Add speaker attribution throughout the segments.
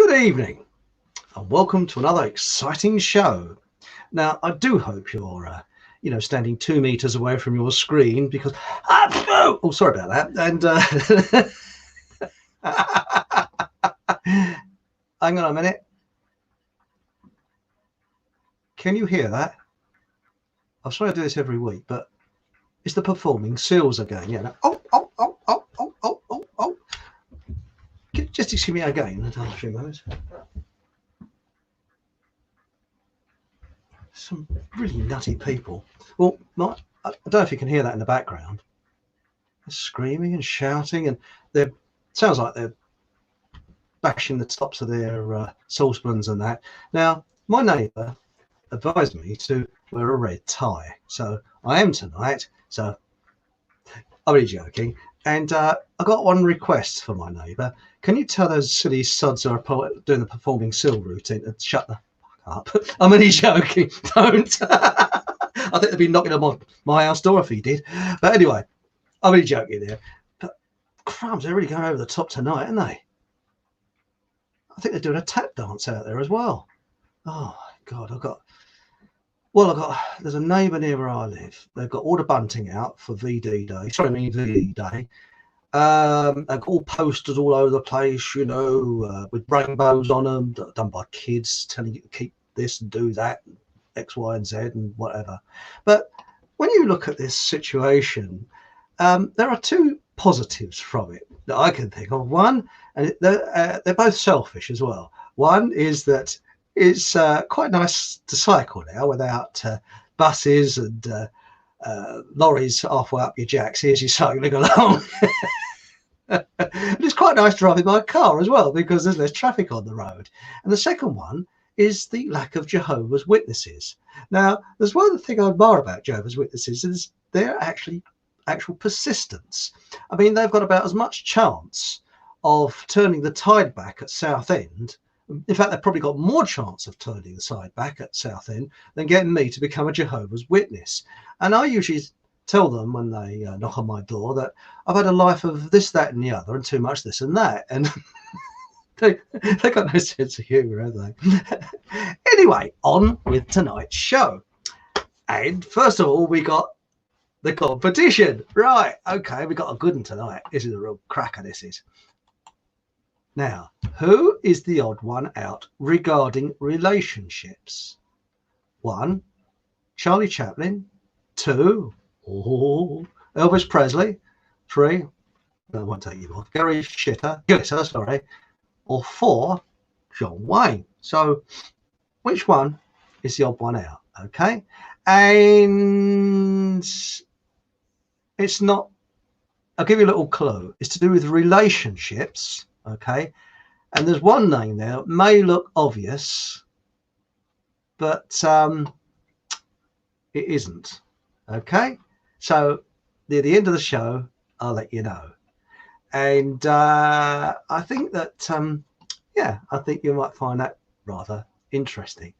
Speaker 1: Good evening and welcome to another exciting show. Now, I do hope you're, standing 2 meters away from your screen because, oh, sorry about that. And hang on a minute. Can you hear that? I'm sorry I do this every week, but it's the performing seals again. Yeah. Oh. Just excuse me again. A few moments. Some really nutty people. Well, I don't know if you can hear that in the background. They're screaming and shouting, and it sounds like they're bashing the tops of their saucepans and that. Now, my neighbour advised me to wear a red tie, so I am tonight. So I'm really joking. And I got one request for my neighbour. Can you tell those silly sods who are doing the performing seal routine to shut the fuck up? I'm only joking. Don't. I think they'd be knocking on my house door if he did. But anyway, I'm only joking there. But crumbs, they're really going over the top tonight, aren't they? I think they're doing a tap dance out there as well. Oh, God, there's a neighbour near where I live. They've got all the bunting out for VD Day. VE Day. They've got all posters all over the place, with rainbows on them, done by kids telling you to keep this and do that, X, Y, and Z, and whatever. But when you look at this situation, there are two positives from it that I can think of. One, and they're both selfish as well. One is that it's quite nice to cycle now without buses and lorries halfway up your jacksie as you're cycling along. It's quite nice driving by car as well because there's less traffic on the road. And the second one is the lack of Jehovah's Witnesses. Now, there's one thing I admire about Jehovah's Witnesses is their actual persistence. I mean, they've got about as much chance of turning the tide back at Southend. In fact, they've probably got more chance of turning the side back at Southend than getting me to become a Jehovah's Witness. And I usually tell them when they knock on my door that I've had a life of this, that, and the other, and too much this and that. And they got no sense of humour, have they? Anyway, on with tonight's show. And first of all, we got the competition. Right, okay, we got a good one tonight. This is a real cracker, this is. Now, who is the odd one out regarding relationships? 1, Charlie Chaplin. 2, Elvis Presley. 3, I won't take you off, Garry Glitter, sorry. Or 4, John Wayne. So, which one is the odd one out? Okay, and it's not. I'll give you a little clue. It's to do with relationships. Okay, and there's one name there that may look obvious, but it isn't. Okay, so near the end of the show, I'll let you know. And I think that, I think you might find that rather interesting.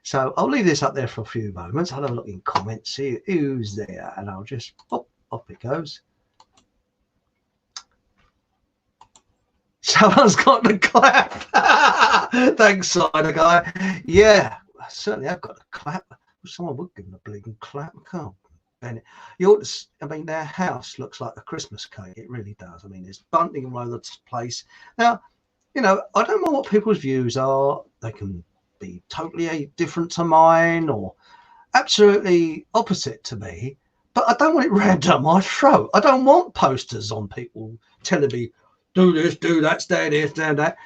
Speaker 1: So I'll leave this up there for a few moments. I'll have a look in comments, see who's there, and I'll just off it goes. Someone's got the clap. Thanks, Cider Guy. Yeah, I certainly have got a clap. Someone would give them a bleeding clap. I can't bend it. You ought to, I mean, their house looks like a Christmas cake. It really does. I mean, there's bunting all over the place. Now, I don't know what people's views are. They can be totally different to mine or absolutely opposite to me. But I don't want it rammed down my throat. I don't want posters on people telling me, do this, do that, stand here, stand that.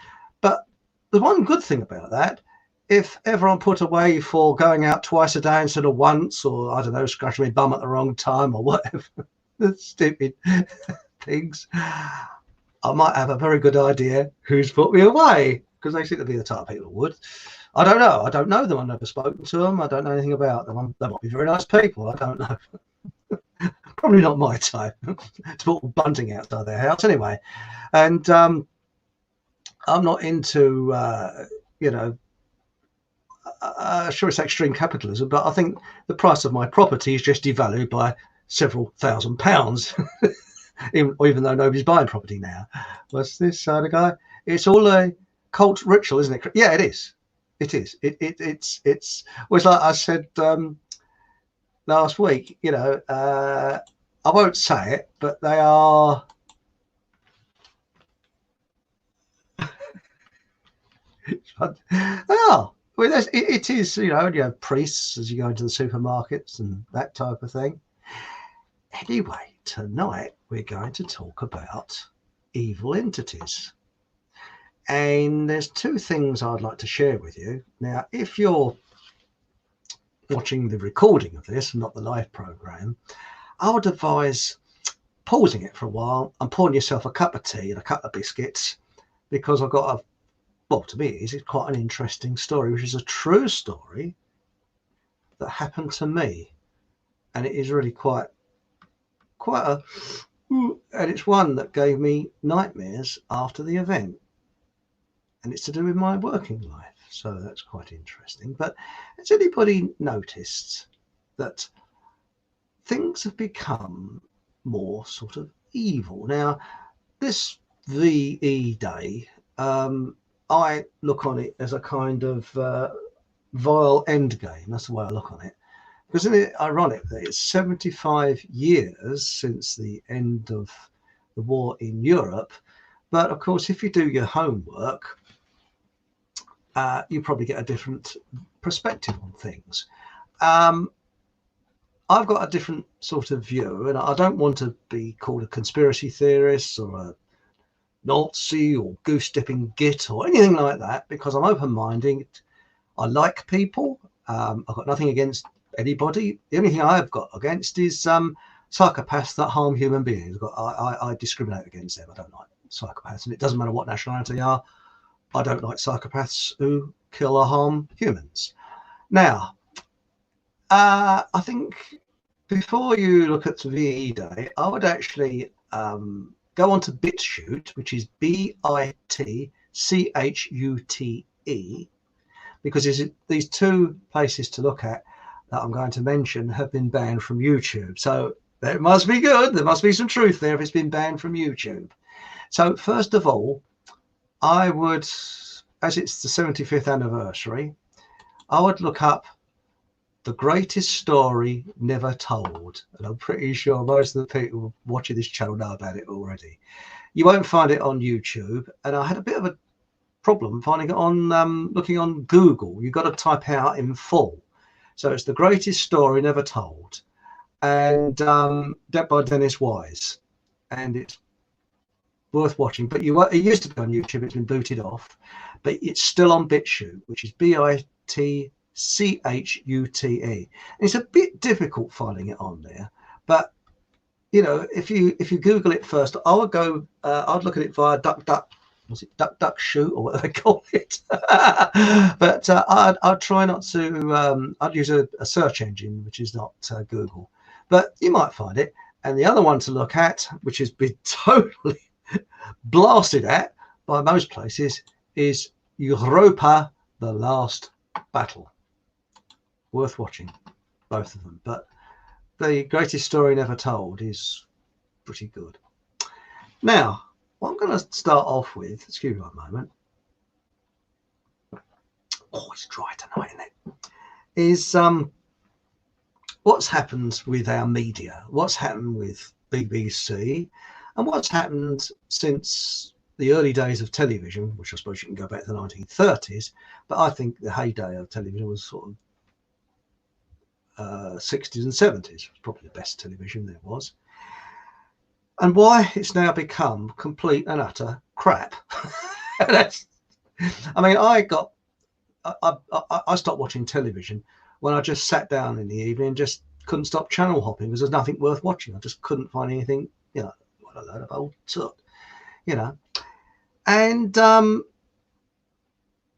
Speaker 1: But the one good thing about that, if ever I'm put away for going out twice a day instead of once, or I don't know, scratching my bum at the wrong time or whatever, stupid things, I might have a very good idea who's put me away, because they seem to be the type of people who would. I don't know. I don't know them. I've never spoken to them. I don't know anything about them. They might be very nice people. I don't know. Probably not my type to put bunting outside their house anyway. And I'm not into, sure it's extreme capitalism, but I think the price of my property is just devalued by several £1,000s, even though nobody's buying property now. What's this, Cider Guy? It's all a cult ritual, isn't it? Yeah, it is. It is. It's. Well, it's like I said last week. You know, I won't say it, but they are. They are. Well, it is. You know, you have priests as you go into the supermarkets and that type of thing. Anyway, tonight we're going to talk about evil entities. And there's two things I'd like to share with you. Now, if you're watching the recording of this, not the live program, I would advise pausing it for a while and pouring yourself a cup of tea and a couple of biscuits, because I've got well, to me, it's quite an interesting story, which is a true story that happened to me. And it is really quite a, and it's one that gave me nightmares after the event. And it's to do with my working life. So that's quite interesting. But has anybody noticed that things have become more sort of evil? Now, this VE Day, I look on it as a kind of vile end game. That's the way I look on it. Because isn't it ironic that it's 75 years since the end of the war in Europe? But of course, if you do your homework, you probably get a different perspective on things. I've got a different sort of view, and I don't want to be called a conspiracy theorist or a Nazi or goose-stepping git or anything like that, because I'm open-minded. I like people. I've got nothing against anybody. The only thing I've got against is psychopaths that harm human beings. I discriminate against them. I don't like psychopaths, and it doesn't matter what nationality they are. I don't like psychopaths who kill or harm humans. Now, I think before you look at the VE Day, I would actually go on to BitChute, which is BITCHUTE, because these two places to look at that I'm going to mention have been banned from YouTube. So it must be good. There must be some truth there if it's been banned from YouTube. So first of all, I would, as it's the 75th anniversary, I would look up The Greatest Story Never Told. And I'm pretty sure most of the people watching this channel know about it already. You won't find it on YouTube. And I had a bit of a problem finding it on, looking on Google. You've got to type out in full. So it's The Greatest Story Never Told. And by Dennis Wise. And it's worth watching, but it used to be on YouTube. It's been booted off, but it's still on BitChute, which is BITCHUTE. And it's a bit difficult finding it on there, but you know, if you Google it first, I would go. I'd look at it via DuckDuckShoot or what they call it. But I'd try not to. I'd use a search engine, which is not Google, but you might find it. And the other one to look at, which has been totally blasted at by most places, is Europa: The Last Battle. Worth watching, both of them. But The Greatest Story Never Told is pretty good. Now, what I'm going to start off with, excuse me one moment. Oh, it's dry tonight, isn't it? Is what's happened with our media, what's happened with BBC, and what's happened since the early days of television, which I suppose you can go back to the 1930s, but I think the heyday of television was sort of 60s and 70s. It was probably the best television there was. And why it's now become complete and utter crap. I mean, I stopped watching television when I just sat down in the evening and just couldn't stop channel hopping because there's nothing worth watching. I just couldn't find anything, you know, what a load of old soot, you know. And I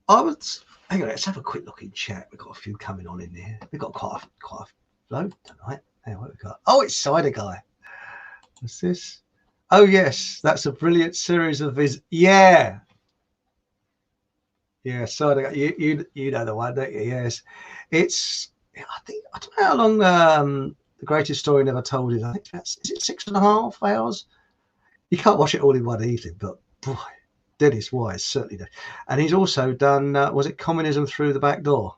Speaker 1: was, hang on, let's have a quick look in chat. We've got a few coming on in there. We've got quite a load tonight. Hang on, what we got? Oh, it's Cider Guy. What's this? Oh yes, that's a brilliant series of his. Yeah, Cider Guy. You know the one, don't you? Yes, it's. I think I don't know how long The Greatest Story Never Told is. I think is it 6.5 hours? You can't watch it all in one evening, but boy, Deadest wise, certainly did. And he's also done, was it Communism Through the Back Door?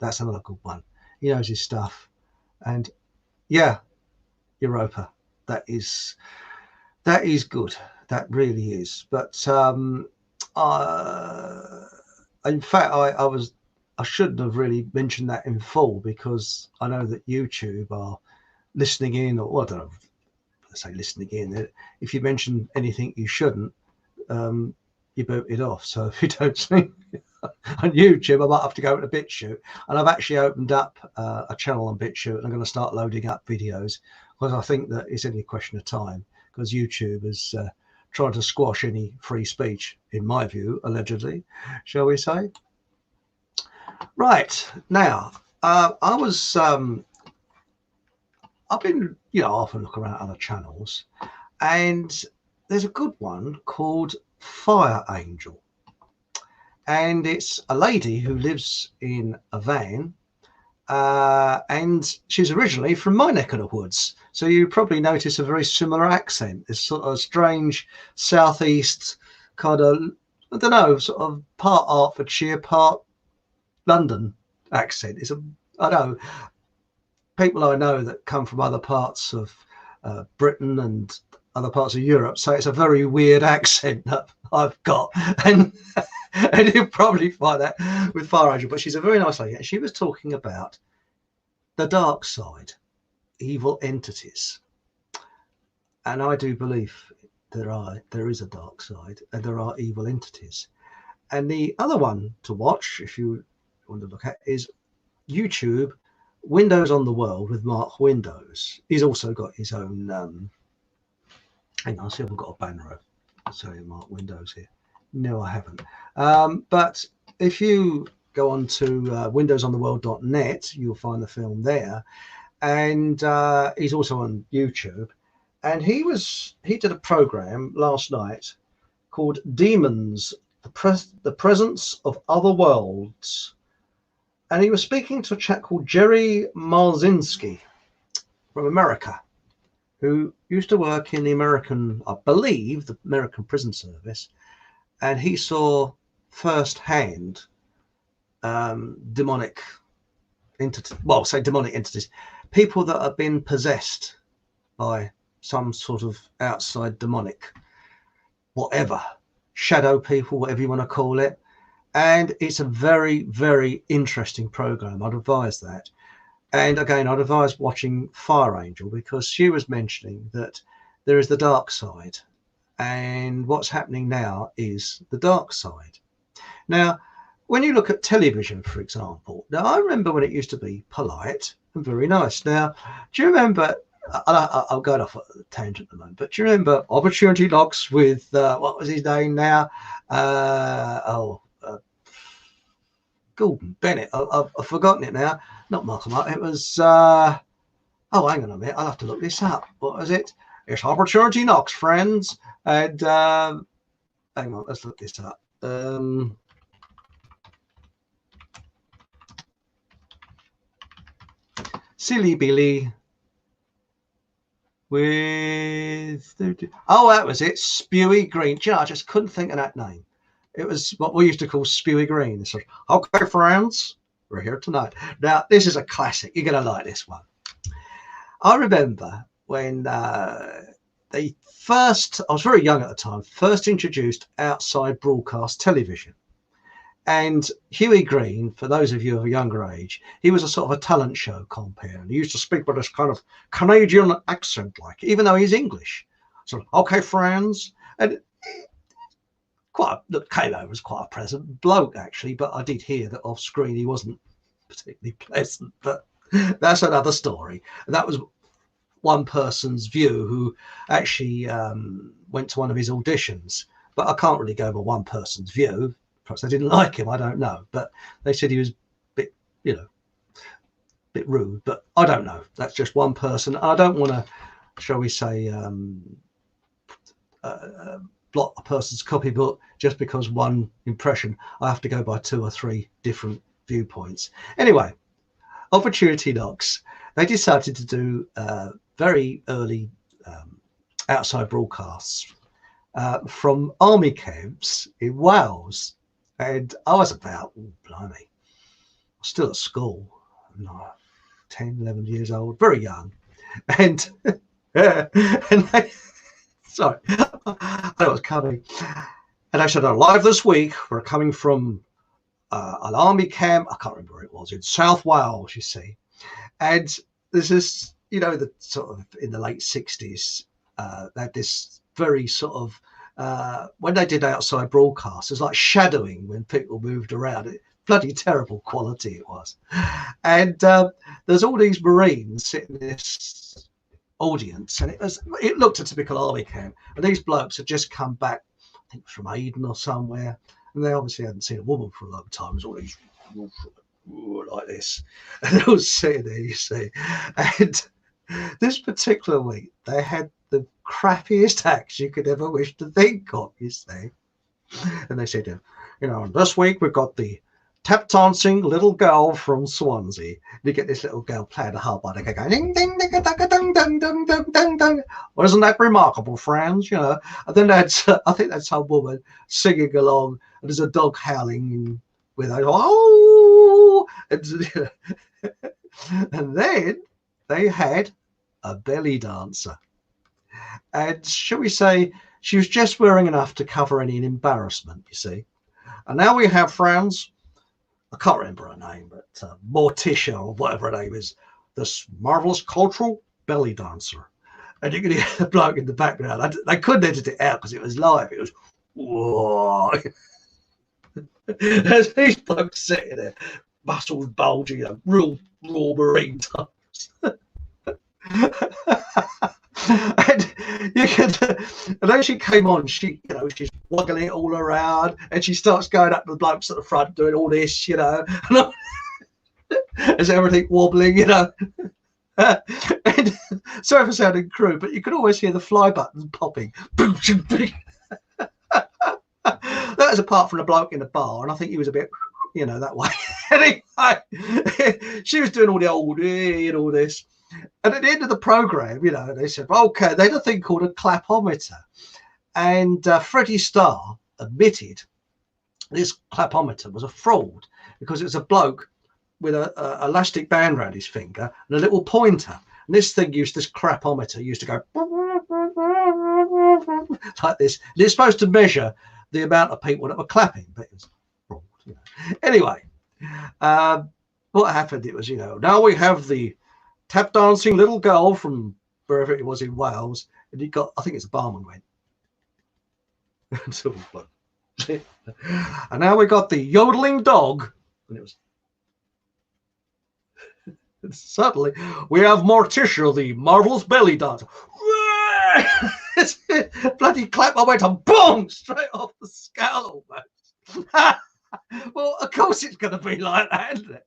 Speaker 1: That's another good one. He knows his stuff. And yeah, Europa. That is good. That really is. But in fact, I shouldn't have really mentioned that in full, because I know that YouTube are listening in, or I don't know, I say listening in. If you mention anything you shouldn't, you boot it off. So if you don't see on YouTube, I might have to go to BitChute. And I've actually opened up a channel on BitChute, and I'm going to start loading up videos, because I think that it's only a question of time, because YouTube is trying to squash any free speech, in my view, allegedly, shall we say. Right, now, I've been, often look around at other channels, and there's a good one called Fire Angel. And it's a lady who lives in a van, and she's originally from my neck of the woods. So you probably notice a very similar accent. It's sort of a strange southeast kind of, I don't know, sort of part Hertfordshire, part London accent. I know people I know that come from other parts of Britain and other parts of Europe, so it's a very weird accent that I've got, and you'll probably find that with Fire Angel. But she's a very nice lady, and she was talking about the dark side, evil entities, and I do believe there is a dark side, and there are evil entities. And the other one to watch, if you want to look at, is YouTube Windows on the World with Mark Windows. He's also got his own hang on, see if I've got a banner of, sorry, Mark Windows here. No, I haven't. But if you go on to windowsontheworld.net, you'll find the film there. And he's also on YouTube. And he did a program last night called Demons, the Presence of Other Worlds. And he was speaking to a chap called Jerry Marzinski from America, who used to work in the American, I believe, the American Prison Service. And he saw firsthand demonic entities, well, say demonic entities, people that have been possessed by some sort of outside demonic, whatever, shadow people, whatever you want to call it. And it's a very, very interesting program. I'd advise that. And again, I'd advise watching Fire Angel, because she was mentioning that there is the dark side, and what's happening now is the dark side. Now, when you look at television, for example, now I remember when it used to be polite and very nice. Now, do you remember, I'll go off a tangent at the moment, but do you remember Opportunity Knocks with, what was his name now? Gordon Bennett. I've forgotten it now. Not Malcolm. It was, oh, hang on a minute. I'll have to look this up. What was it? It's Opportunity Knocks, friends. And hang on, let's look this up. Silly Billy with, oh, that was it. Spewy Green. Do you know, I just couldn't think of that name. It was what we used to call Spewy Green. It's like, okay, friends, we're here tonight. Now, this is a classic. You're going to like this one. I remember when they first, I was very young at the time, first introduced outside broadcast television. And Huey Green, for those of you of a younger age, he was a sort of a talent show compere. And he used to speak with this kind of Canadian accent, like, even though he's English. So, okay, friends. And came over as quite a pleasant bloke, actually, but I did hear that off screen he wasn't particularly pleasant, but that's another story. And that was one person's view who actually went to one of his auditions, but I can't really go by one person's view. Perhaps they didn't like him, I don't know, but they said he was a bit, bit rude, but I don't know. That's just one person. I don't want to, shall we say, block a person's copybook just because one impression. I have to go by 2 or 3 different viewpoints. Anyway, Opportunity Knocks, they decided to do very early outside broadcasts, from army camps in Wales. And I was about, blimey, still at school, no, 10, 11 years old, very young. And, and they, sorry, I know what's coming. And I said, live this week, we're coming from an army camp. I can't remember where it was, in South Wales, you see. And there's this, you know, the sort of in the late 60s, they had this very sort of, when they did outside broadcasts, it was like shadowing when people moved around. Bloody terrible quality it was. And there's all these Marines sitting in this audience, and it looked a typical army camp. And these blokes had just come back, I think from Aden or somewhere, and they obviously hadn't seen a woman for a long time. It was all these like this, and they were sitting there, you see. And this particular week, they had the crappiest acts you could ever wish to think of, you see. And they said, you know, this week we've got the tap dancing little girl from Swansea. And you get this little girl playing a harmonica going ding ding ding ding ding ding ding ding ding ding. Well, isn't that remarkable, friends? You know. And then that's I think that's some woman singing along, and there's a dog howling with a oh, and then they had a belly dancer, and shall we say she was just wearing enough to cover any embarrassment, you see. And now we have, friends, I can't remember her name, but Morticia or whatever her name is, this marvelous cultural belly dancer. And you can hear the bloke in the background. They couldn't edit it out because it was live. It was, whoa. There's these blokes sitting there, muscles bulging, you know, real raw marine types. And you could, and as she came on, she, you know, she's waggling it all around, and she starts going up to the blokes at the front doing all this, you know, and as everything wobbling, you know. And sorry for sounding crude, but you could always hear the fly buttons popping. That was apart from the bloke in the bar, and I think he was a bit, you know, that way. Anyway, she was doing all the old and all this. And at the end of the program, you know, they said, okay, they had a thing called a clapometer. And Freddie Starr admitted this clapometer was a fraud because it was a bloke with a elastic band around his finger and a little pointer. And this clapometer used to go like this. And it's supposed to measure the amount of people that were clapping, but it was fraud, you know. Anyway, what happened, it was, you know, now we have the tap dancing little girl from wherever it was in Wales, and he got, I think it's a barman went. And now we got the yodeling dog, and it was suddenly we have Morticia, the marvelous belly dancer. Bloody clap, I went and boom, straight off the scale almost. Well, of course it's going to be like that, isn't it?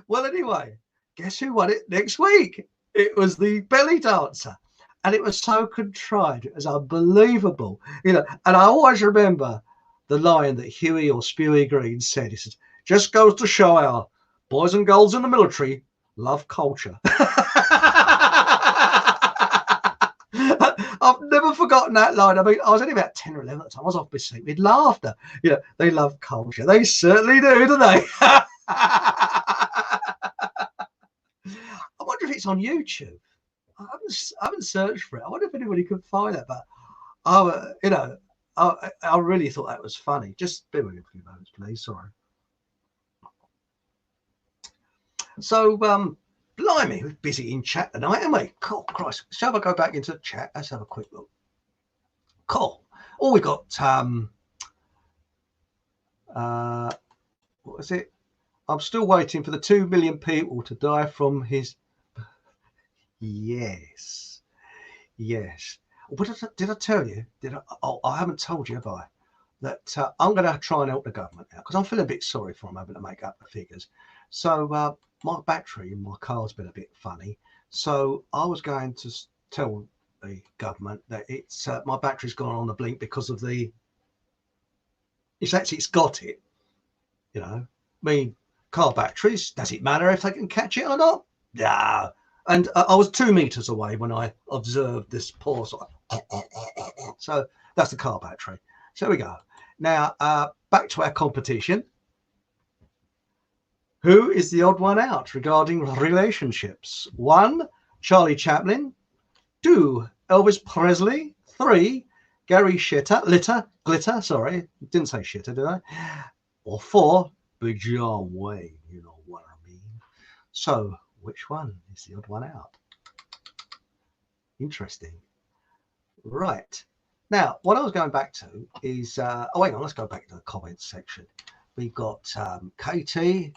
Speaker 1: Well, anyway, guess who won it next week? It was the belly dancer. And it was so contrived. It was unbelievable. You know, and I always remember the line that Huey or Spewy Green said. He says, just goes to show our boys and girls in the military love culture. I've never forgotten that line. I mean, I was only about 10 or 11 at the time. I was off beside with laughter. You know, they love culture. They certainly do, don't they? I wonder if it's on YouTube. I haven't searched for it. I wonder if anybody could find it. But you know, I really thought that was funny. Just bear with me a few moments, please. Sorry. So, blimey, we're busy in chat tonight, aren't we? Cool, Christ. Shall I go back into the chat? Let's have a quick look. Cool. Oh, we got what was it? I'm still waiting for the 2 million people to die from his. Yes. What did I tell you? I haven't told you, have I? That I'm going to try and help the government out because I'm feeling a bit sorry for them having to make up the figures. So my battery in my car's been a bit funny. So I was going to tell the government that it's my battery's gone on the blink because of the. It's got it. You know, I mean, car batteries. Does it matter if they can catch it or not? No. And I was 2 meters away when I observed this pause. So That's the car battery. So we go. Now, back to our competition. Who is the odd one out regarding relationships? 1, Charlie Chaplin. 2, Elvis Presley. 3, Garry Glitter, sorry, didn't say shitter, did I? Or 4, Big John Wayne, you know what I mean. So, which one is the odd one out? Interesting. Right. Now, what I was going back to is, oh, hang on, let's go back to the comments section. We've got Katie.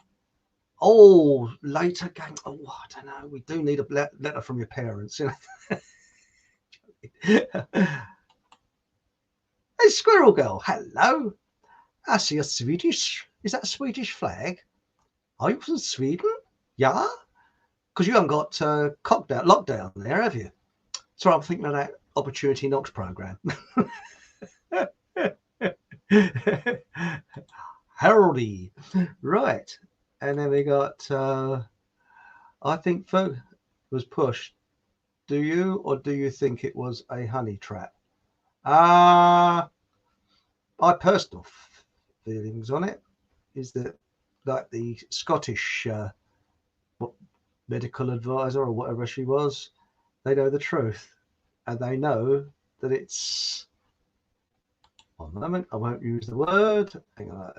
Speaker 1: Oh, later game. Oh, I don't know. We do need a letter from your parents. Hey, Squirrel Girl. Hello. I see a Swedish. Is that a Swedish flag? Are you from Sweden? Yeah. Because you haven't got lockdown there, have you? So I'm thinking of that Opportunity Knocks program. Howdy. Right. And then we got, I think Folk was pushed. Do you, or do you think it was a honey trap? My personal feelings on it is that, like the Scottish medical advisor or whatever she was, they know the truth, and they know that it's. One moment, I won't use the word. Hang on.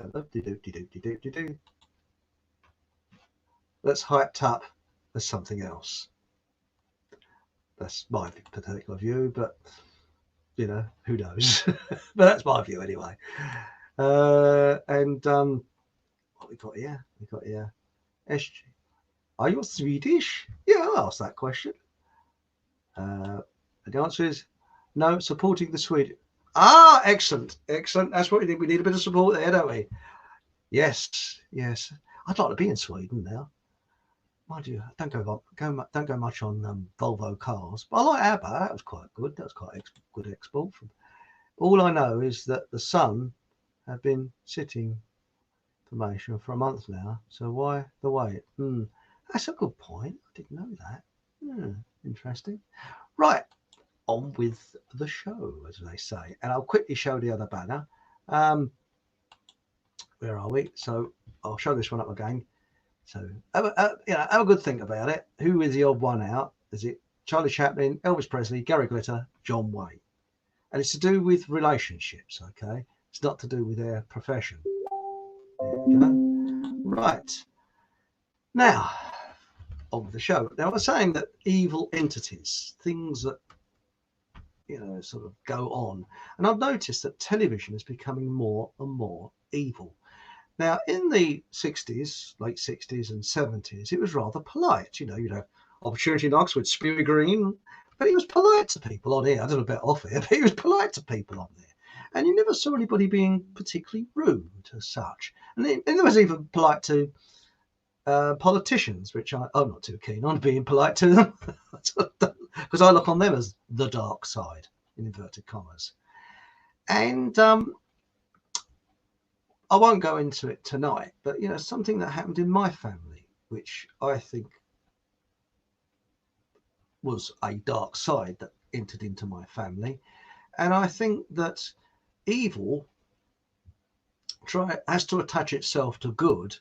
Speaker 1: That's hyped up as something else. That's my particular view, but you know, who knows? But that's my view anyway. And what we got here? We got here. SG. Are you Swedish? Yeah, I'll ask that question. The answer is no. Supporting the Swede. Ah, excellent, excellent. That's what we need. We need a bit of support there, don't we? Yes, yes. I'd like to be in Sweden now. Mind you, I don't go much on Volvo cars, but I like ABBA. That was quite good. That was quite a good export. All I know is that the Sun have been sitting formation for a month now. So why the wait? That's a good point. I didn't know that. Interesting. Right, on with the show, as they say. And I'll quickly show the other banner. Where are we? So I'll show this one up again. So have a good think about it. Who is the odd one out? Is it Charlie Chaplin, Elvis Presley, Garry Glitter, John Wayne? And it's to do with relationships, okay? It's not to do with their profession. There you go. Right. Now, on with the show. Now, I was saying that evil entities, things that, you know, sort of go on. And I've noticed that television is becoming more and more evil. Now, in the 60s, late 60s and 70s, it was rather polite. You know, Opportunity Knocks with Spewy Green, but he was polite to people on here. I don't know about off here, but he was polite to people on there. And you never saw anybody being particularly rude as such. And it was even polite to politicians, which I'm not too keen on being polite to them, because I look on them as the dark side, in inverted commas. And I won't go into it tonight, but, you know, something that happened in my family, which I think was a dark side that entered into my family. And I think that evil has to attach itself to good,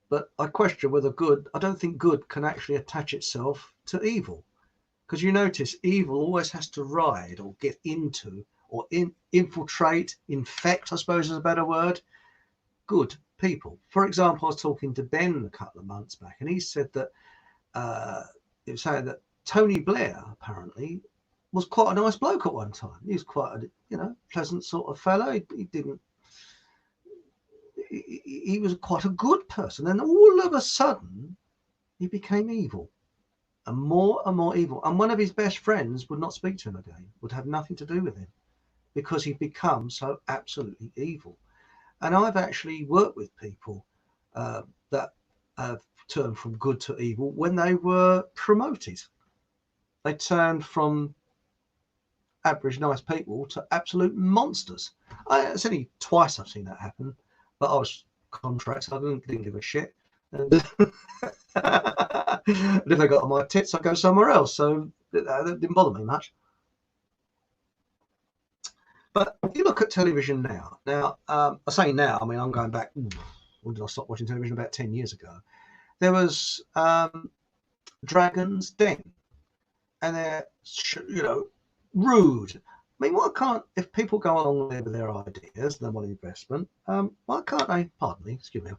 Speaker 1: but I question whether I don't think good can actually attach itself to evil. Because you notice evil always has to ride or get into or infiltrate, infect, I suppose is a better word, good people. For example, I was talking to Ben a couple of months back, and he said that it was saying that Tony Blair apparently was quite a nice bloke at one time. He was quite a, you know, pleasant sort of fellow. He was quite a good person, and all of a sudden he became evil, and more evil. And one of his best friends would not speak to him again, would have nothing to do with him, because he'd become so absolutely evil. And I've actually worked with people that have turned from good to evil when they were promoted. They turned from average nice people to absolute monsters. It's only twice I've seen that happen, but I was contracted, so I didn't give a shit. And if they got on my tits, I'd go somewhere else. So that didn't bother me much. But if you look at television now, I say now, I mean, I'm going back, when did I stop watching television? About 10 years ago. There was Dragon's Den, and they're, rude. I mean, why can't, if people go along there with their ideas, they want investment, why can't they, pardon me, excuse me,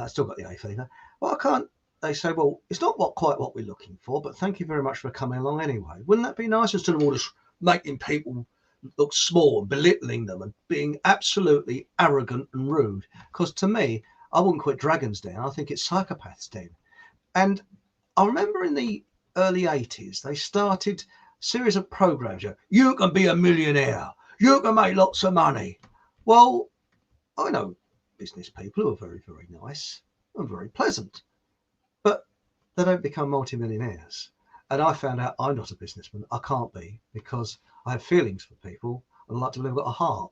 Speaker 1: still got the A fever, why can't they say, well, it's not quite what we're looking for, but thank you very much for coming along anyway. Wouldn't that be nice, instead of all this making people look small and belittling them and being absolutely arrogant and rude? Because to me, I wouldn't call it Dragon's Den, I think it's Psychopath's Den. And I remember in the early 80s, they started a series of programs. You can be a millionaire. You can make lots of money. Well, I know business people who are very, very nice and very pleasant, but they don't become multimillionaires. And I found out I'm not a businessman. I can't be, because I have feelings for people and I like to believe I've got a heart.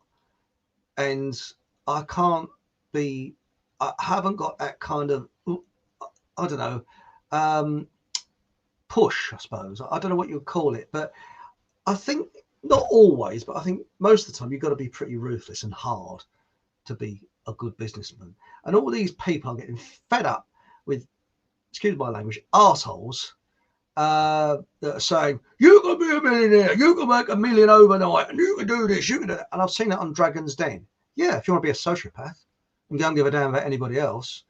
Speaker 1: And I can't be, I haven't got that kind of, I don't know, push, I suppose. I don't know what you'd call it, but I think, not always, but I think most of the time you've got to be pretty ruthless and hard to be a good businessman. And all these people are getting fed up with, excuse my language, arseholes that are saying, you can be a millionaire, you can make $1 million overnight, and you can do this, you can do that. And I've seen that on Dragon's Den. Yeah, if you want to be a sociopath and don't give a damn about anybody else,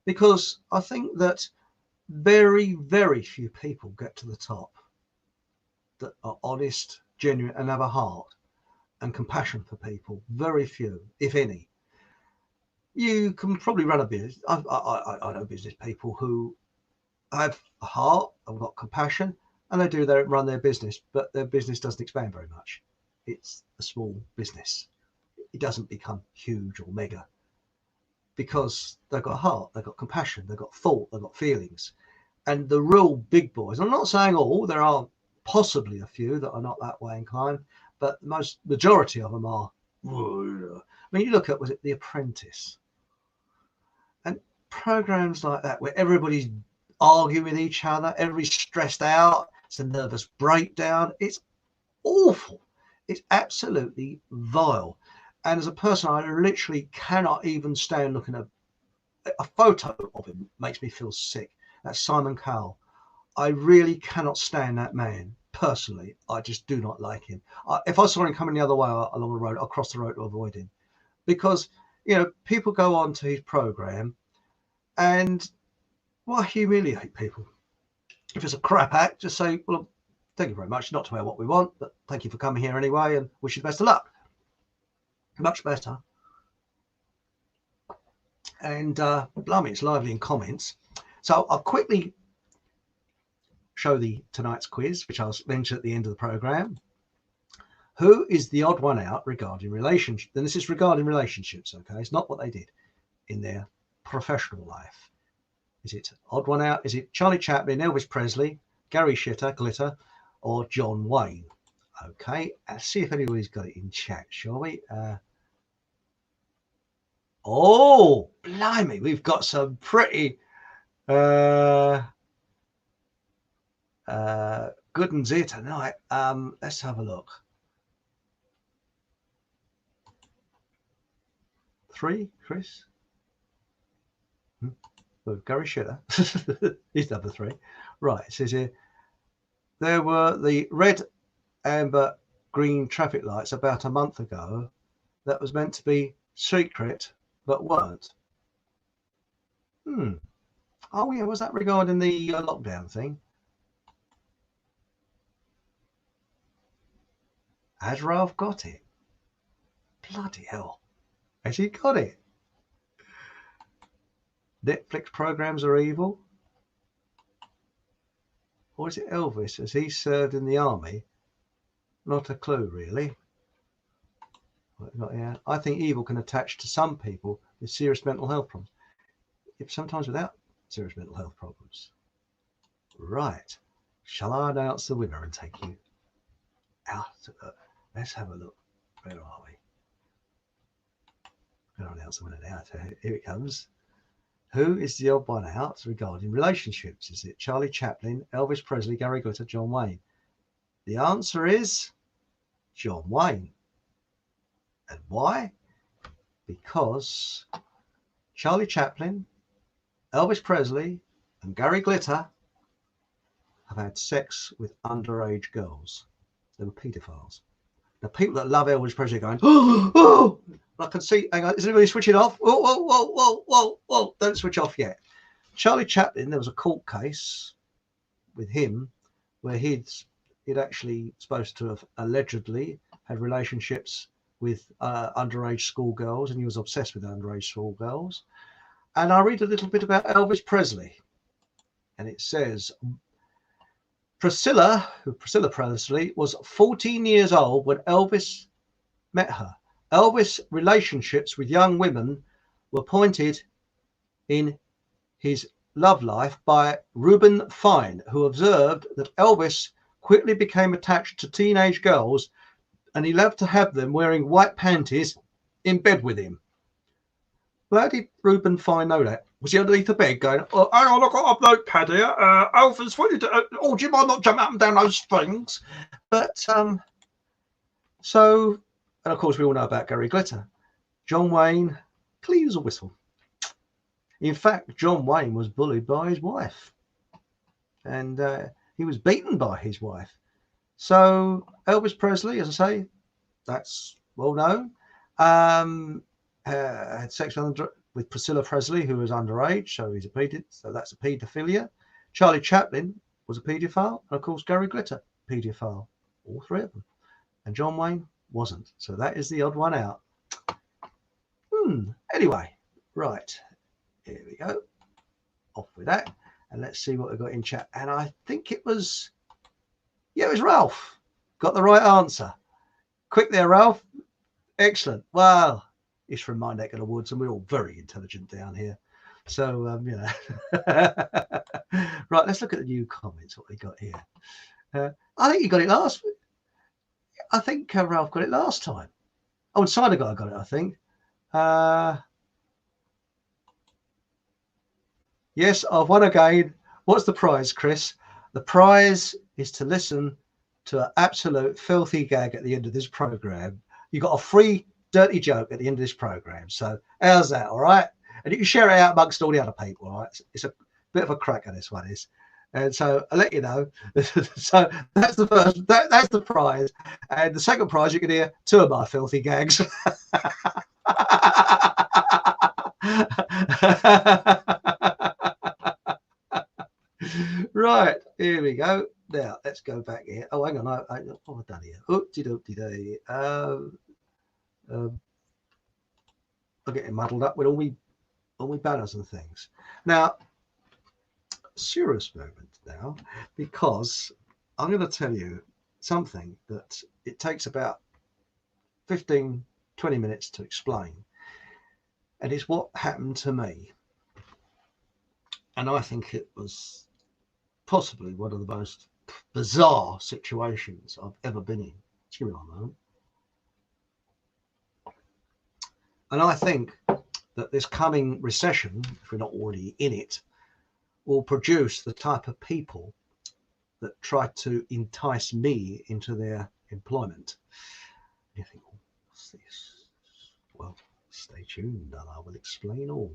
Speaker 1: because I think that very, very few people get to the top that are honest, genuine, and have a heart and compassion for people. Very few, if any. You can probably run a business. I know business people who have a heart, have got compassion, and they run their business, but their business doesn't expand very much. It's a small business. It doesn't become huge or mega, because they've got a heart, they've got compassion, they've got thought, they've got feelings. And the real big boys, I'm not saying all, there are possibly a few that are not that way inclined, but the majority of them are. I mean, you look at, was it The Apprentice? And programs like that where everybody's arguing with each other, everybody's stressed out, it's a nervous breakdown. It's awful. It's absolutely vile. And as a person, I literally cannot even stand looking at a photo of him. Makes me feel sick. That's Simon Cowell. I really cannot stand that man. Personally, I just do not like him. If I saw him coming the other way along the road, I'll cross the road to avoid him. Because, people go on to his program and, well, humiliate people. If it's a crap act, just say, well, thank you very much, not to wear what we want, but thank you for coming here anyway, and wish you the best of luck. Much better. And blimey, it's lively in comments. So I'll quickly show tonight's quiz, which I'll mention at the end of the program. Who is the odd one out regarding relationships? And this is regarding relationships, okay? It's not what they did in their professional life. Is it odd one out? Is it Charlie Chaplin, Elvis Presley, Garry Glitter, or John Wayne? Okay, let's see if anybody's got it in chat, shall we? Oh, blimey, we've got some pretty good ones here tonight. Let's have a look. 3, Chris? Well, Garry Shitter. He's number 3. Right, it says here, there were the red, amber, green traffic lights about a month ago that was meant to be secret, but weren't. Oh, yeah, was that regarding the lockdown thing? Has Ralph got it? Bloody hell. Has he got it? Netflix programs are evil? Or is it Elvis, as he served in the army? Not a clue, really. Not yet. I think evil can attach to some people with serious mental health problems, sometimes without serious mental health problems. Right. Shall I announce the winner and take you out? Let's have a look. Where are we? I'll announce the winner now. Here it comes. Who is the odd one out regarding relationships? Is it Charlie Chaplin, Elvis Presley, Garry Glitter, John Wayne? The answer is John Wayne. And why? Because Charlie Chaplin, Elvis Presley, and Garry Glitter have had sex with underage girls. They were paedophiles. The people that love Elvis Presley are going, oh, oh, I can see, hang on, is anybody switching off? Whoa, whoa, whoa, whoa, whoa, whoa, don't switch off yet. Charlie Chaplin, there was a court case with him where he'd actually supposed to have allegedly had relationships with underage schoolgirls, and he was obsessed with underage schoolgirls. And I read a little bit about Elvis Presley, and it says Priscilla Presley was 14 years old when Elvis met her. Elvis' relationships with young women were pointed in his love life by Reuben Fine, who observed that Elvis quickly became attached to teenage girls and he loved to have them wearing white panties in bed with him. Well, how did Reuben Fine know that? Was he underneath the bed going, oh, hang on, I've got a notepad here. Elvis, what did you do? Oh, do you mind not jumping up and down those things? But, so, and of course we all know about Garry Glitter. John Wayne clean as a whistle. In fact, John Wayne was bullied by his wife. And he was beaten by his wife. So Elvis Presley, as I say, that's well known, had sex with Priscilla Presley, who was underage, so he's a paedophile. So that's a paedophilia. Charlie Chaplin was a paedophile, and of course Garry Glitter, paedophile, all three of them. And John Wayne wasn't. So that is the odd one out. Anyway, right, here we go. Off with that, and let's see what we got in chat. And I think it was, yeah, it was Ralph. Got the right answer. Quick there, Ralph. Excellent. Well, it's from my neck of the woods, and we're all very intelligent down here. So, you know. Right, let's look at the new comments, what we got here. I think you got it last. I think Ralph got it last time. Oh, and Cider Guy got it, I think. Yes, I've won again. What's the prize, Chris? The prize is to listen to an absolute filthy gag at the end of this program. You got a free dirty joke at the end of this program. So how's that? All right. And you can share it out amongst all the other people. All right. It's a bit of a cracker, this one is. And so I'll let you know. So that's the first, that's the prize. And the second prize, you can hear two of my filthy gags. Right, here we go. Now let's go back here. Oh, hang on, what have I done here? Oopsie-doopsie-day. I'm getting muddled up with all my banners and things. Now, serious moment now, because I'm going to tell you something that it takes about 15, 20 minutes to explain. And it's what happened to me. And I think it was possibly one of the most bizarre situations I've ever been in. Excuse me one moment. And I think that this coming recession, if we're not already in it, will produce the type of people that try to entice me into their employment. You think, oh, what's this? Well, stay tuned and I will explain all.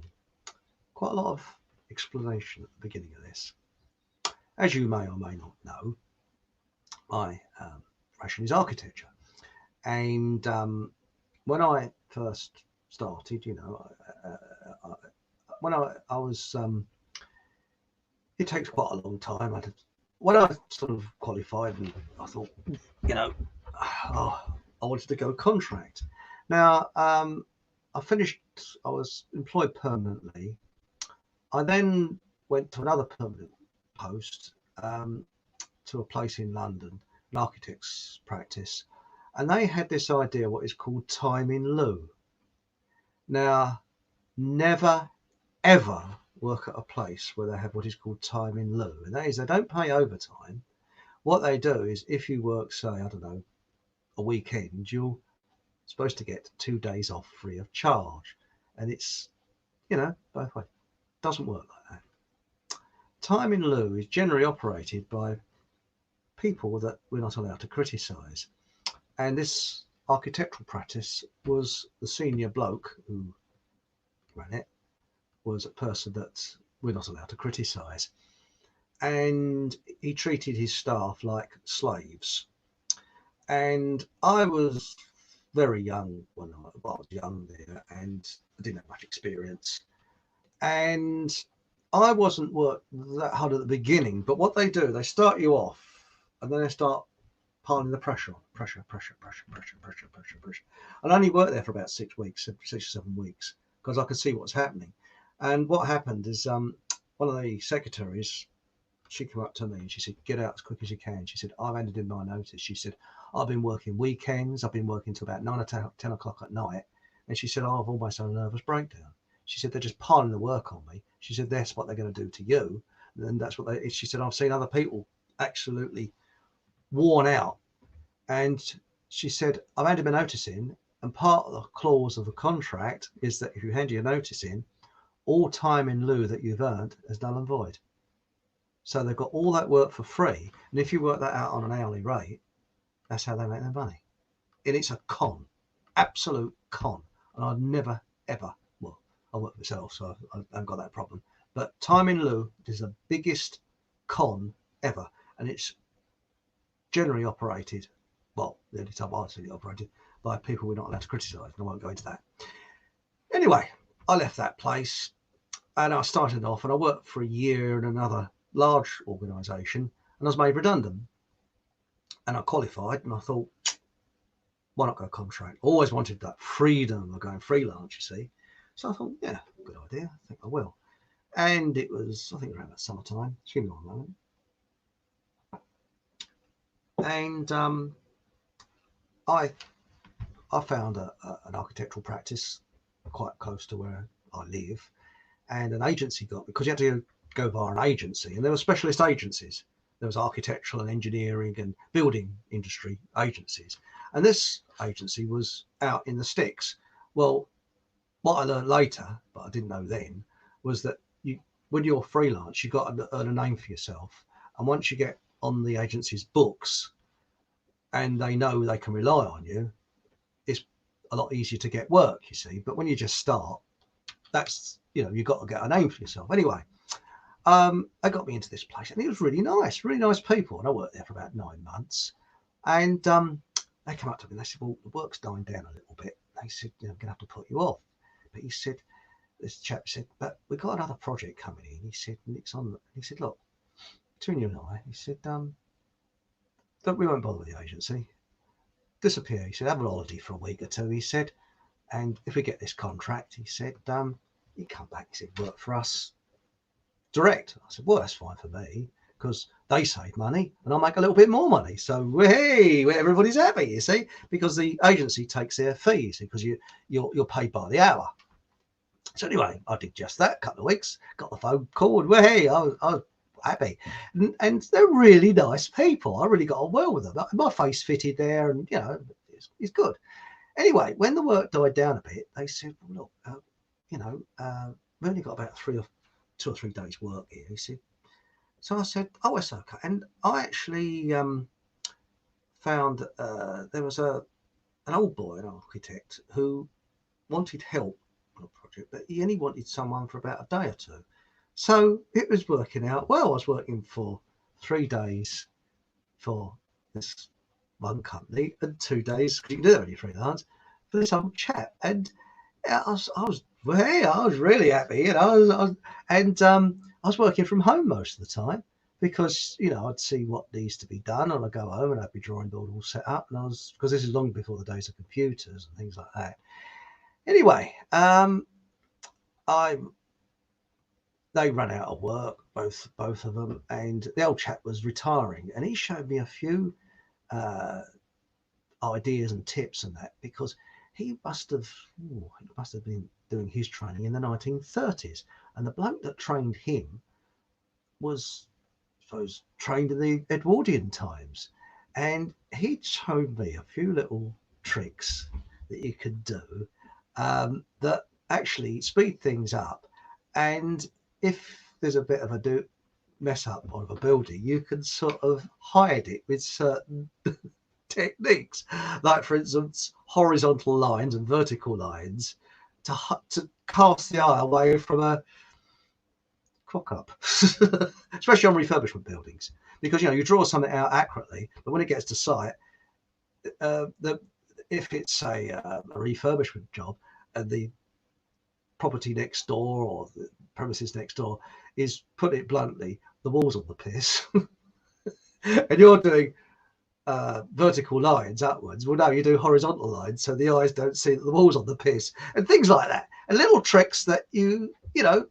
Speaker 1: Quite a lot of explanation at the beginning of this. As you may or may not know, my profession is architecture. And when I first started, you know, when I was, it takes quite a long time. When I sort of qualified, and I thought, you know, I wanted to go contract. Now, I was employed permanently. I then went to another permanent post to a place in London, an architect's practice, and they had this idea what is called time in lieu. Now, never ever work at a place where they have what is called time in lieu, and that is they don't pay overtime. What they do is if you work, say, I don't know, a weekend, you're supposed to get 2 days off free of charge, and it's, you know, both ways. Doesn't work like that. Time in lieu is generally operated by people that we're not allowed to criticise. And this architectural practice was the senior bloke who ran it, was a person that we're not allowed to criticise. And he treated his staff like slaves. And I was very young when I was young there, and I didn't have much experience. And I wasn't worked that hard at the beginning, but what they do, they start you off and then they start piling the pressure on. Pressure. And I only worked there for about 6 weeks, 6 or 7 weeks, because I could see what's happening. And what happened is one of the secretaries, she came up to me and she said, get out as quick as you can. She said, I've handed in my notice. She said, I've been working weekends. I've been working till about 9 or 10 o'clock at night. And she said, I've almost had a nervous breakdown. She said, they're just piling the work on me. She said, that's what they're going to do to you. And that's what they, she said, I've seen other people absolutely worn out. And she said, I've handed my notice in. And part of the clause of the contract is that if you hand your notice in, all time in lieu that you've earned is null and void. So they've got all that work for free. And if you work that out on an hourly rate, that's how they make their money. And it's a con, absolute con. And I'd never, ever, well, I work myself, so I haven't got that problem. But time in lieu is the biggest con ever. And it's generally operated, well, the only time I've seen it operated, by people we're not allowed to criticise. And I won't go into that. Anyway, I left that place and I started off and I worked for a year in another large organisation and I was made redundant. And I qualified and I thought, why not go contract? Always wanted that freedom of going freelance, you see. So I thought, yeah, good idea. I think I will. And it was, I think, around that summertime. Excuse me one moment. And I found an architectural practice quite close to where I live, and an agency got, because you had to go via an agency, and there were specialist agencies. There was architectural and engineering and building industry agencies, and this agency was out in the sticks. Well, what I learned later, but I didn't know then, was that when you're freelance, you've got to earn a name for yourself, and once you get on the agency's books and they know they can rely on you, it's a lot easier to get work, you see. But when you just start, that's, you know, you've got to get a name for yourself. Anyway, they got me into this place and it was really nice people. And I worked there for about 9 months. And they came up to me and they said, well, the work's dying down a little bit. They said, you know, I'm going to have to put you off. But he said, this chap said, but we've got another project coming in. He said, Nick's on. He said, look, between you and I, he said, we won't bother with the agency. Disappear. He said, have a holiday for a week or two. He said, and if we get this contract, he said, you come back. He said, work for us direct. I said, well, that's fine for me because they save money and I'll make a little bit more money. So hey, everybody's happy, you see, because the agency takes their fees because you're paid by the hour. So anyway, I did just that. A couple of weeks, got the phone call, and hey, I was happy, and they're really nice people. I really got on well with them. My face fitted there, and you know, it's good. Anyway, when the work died down a bit, they said, well, look, you know, we only got about 2 or 3 days work here. He said, so I said, oh, it's okay. And I actually found there was an old boy, an architect, who wanted help on a project, but he only wanted someone for about a day or two. So it was working out well. I was working for 3 days for this one company and 2 days, because you can do that when you're freelance, for this old chap. And I was really happy, you know. I was working from home most of the time because, you know, I'd see what needs to be done and I'd go home and I'd be drawing board all set up. And because this is long before the days of computers and things like that. Anyway, they ran out of work, both of them, and the old chap was retiring, and he showed me a few ideas and tips and that, because he must have been doing his training in the 1930s, and the bloke that trained him was, I suppose, trained in the Edwardian times, and he showed me a few little tricks that you could do that actually speed things up. And if there's a bit of a mess up of a building, you can sort of hide it with certain techniques, like for instance, horizontal lines and vertical lines to cast the eye away from a cock up, especially on refurbishment buildings, because you draw something out accurately, but when it gets to site, if it's a refurbishment job and the property next door or the premises next door is, put it bluntly, the walls on the piss, and you're doing vertical lines upwards, well, no, you do horizontal lines so the eyes don't see that the walls on the piss, and things like that, and little tricks that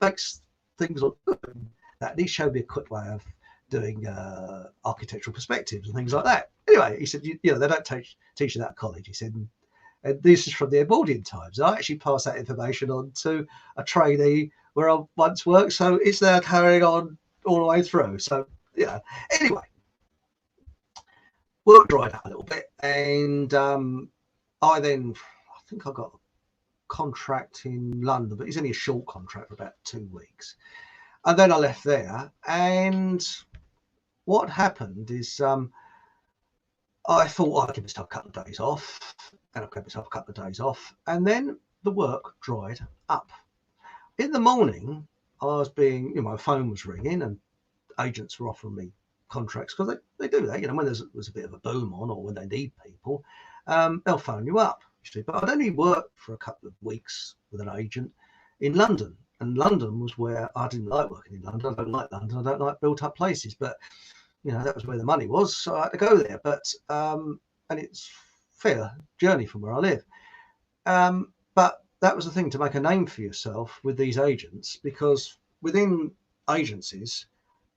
Speaker 1: makes things look good. That he showed me a quick way of doing architectural perspectives and things like that. Anyway, he said, they don't teach you that at college. He said, and this is from the Edwardian times. I actually passed that information on to a trainee where I once worked, so it's now carrying on all the way through. So, anyway, work dried up a little bit, and I think I got a contract in London, but it's only a short contract for about 2 weeks. And then I left there, and what happened is I thought I'd give myself a couple of days off, and I gave myself a couple of days off, and then the work dried up. In the morning, I was my phone was ringing, and agents were offering me contracts, because they do that, when there's a bit of a boom on, or when they need people, they'll phone you up. But I'd only worked for a couple of weeks with an agent in London, and London was where I didn't like working in London. I don't like London. I don't like built up places, but that was where the money was, so I had to go there. But and it's a fair journey from where I live. But that was the thing, to make a name for yourself with these agents, because within agencies,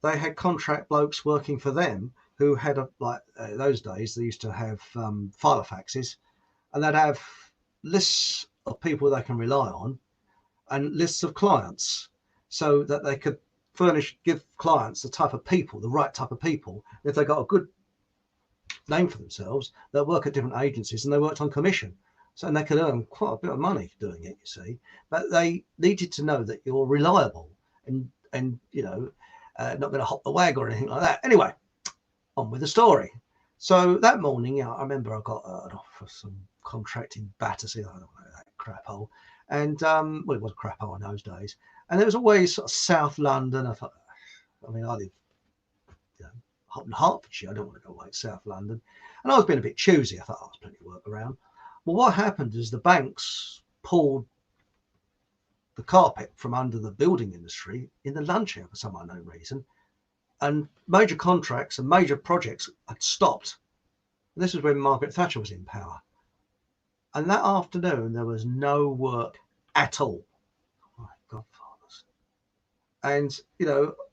Speaker 1: they had contract blokes working for them who had those days they used to have filofaxes, and they'd have lists of people they can rely on and lists of clients, so that they could give clients the right type of people. If they got a good name for themselves, they'll work at different agencies, and they worked on commission, and they could earn quite a bit of money doing it, you see. But they needed to know that you're reliable and not going to hop the wag or anything like that. Anyway, on with the story. So that morning, I remember I got an offer for some contract in Battersea. I don't know that crap hole. And it was a crap hole in those days. And there was always sort of South London. I thought, I live in Hertfordshire. I don't want to go away to South London. And I was being a bit choosy. I thought, there's plenty of work around. Well, what happened is the banks pulled the carpet from under the building industry in the lunch hour for some unknown reason. And major contracts and major projects had stopped. And this was when Margaret Thatcher was in power. And that afternoon, there was no work at all. My godfathers. And,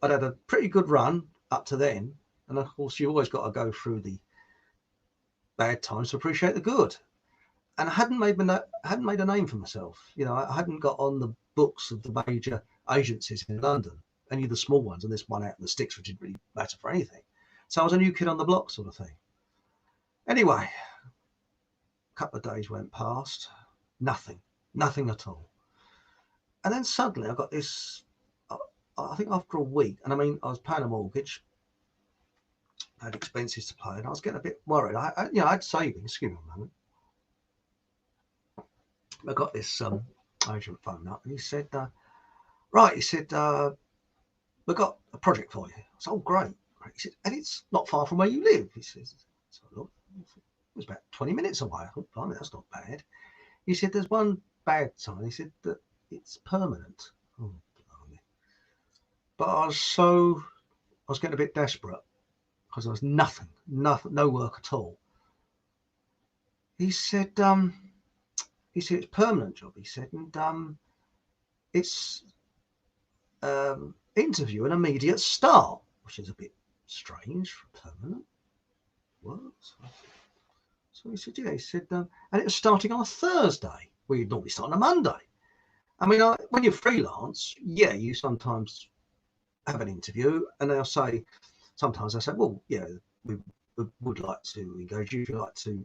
Speaker 1: I'd had a pretty good run up to then. And of course, you always got to go through the bad times to appreciate the good. And I hadn't made a name for myself. I hadn't got on the books of the major agencies in London, any of the small ones, and this one out in the sticks, which didn't really matter for anything. So I was a new kid on the block sort of thing. Anyway, a couple of days went past, nothing at all. And then suddenly I got this, I think after a week, and I was paying a mortgage, I had expenses to pay, and I was getting a bit worried. I had savings. Excuse me a moment. I got this agent phone up, and he said, right, he said, we've got a project for you. I said, oh, great. He said, and it's not far from where you live. He says, so look, it was about 20 minutes away. I thought, blimey, that's not bad. He said, there's one bad sign. He said that it's permanent. Oh, blimey. But I was getting a bit desperate, because there was nothing, no work at all. He said, it's a permanent job. He said, and it's interview an immediate start, which is a bit strange for permanent work. So he said, yeah. He said, and it was starting on a Thursday. Well, you'd normally start on a Monday. When you're freelance, yeah, you sometimes have an interview, and sometimes they say, well, yeah, we would like to engage you if you like to,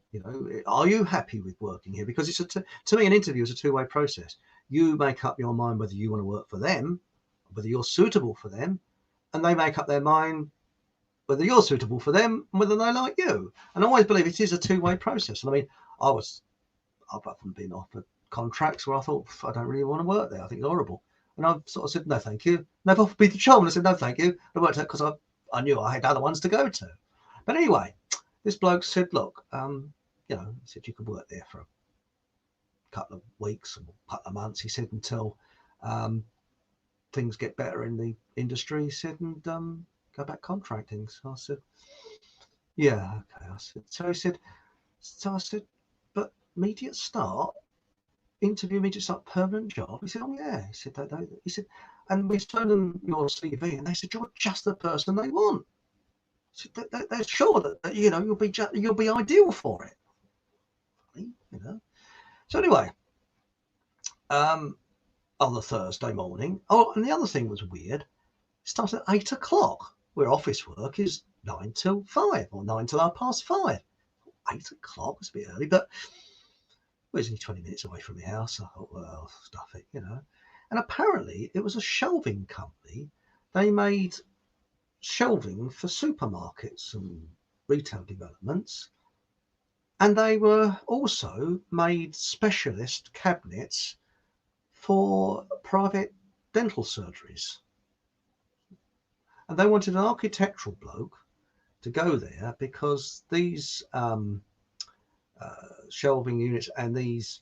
Speaker 1: are you happy with working here? Because it's to me, an interview is a two-way process. You make up your mind whether you want to work for them, whether you're suitable for them, and they make up their mind whether you're suitable for them and whether they like you. And I always believe it is a two-way process. And I mean, I've often been offered contracts where I thought, I don't really want to work there. I think it's horrible. And I've sort of said, no, thank you. And they've offered me the job, and I said, no, thank you. I worked out because I knew I had other ones to go to. But anyway, this bloke said, look, he said you could work there for a couple of weeks or a couple of months, he said, until things get better in the industry, he said, and go back contracting. So I said, yeah, okay. I said, but immediate start, interview immediate start, permanent job. He said, oh yeah. He said, he said, and we showed them your CV, and they said, you're just the person they want. So they're sure that you'll be ideal for it. So anyway, on the Thursday morning. Oh, and the other thing was weird. It started at 8 o'clock, where office work is 9 till 5 or 9 till 5:30. 8 o'clock was a bit early, but it was only 20 minutes away from the house. I thought, well, stuff it, And apparently it was a shelving company. They made shelving for supermarkets and retail developments. And they were also made specialist cabinets for private dental surgeries. And they wanted an architectural bloke to go there because these shelving units and these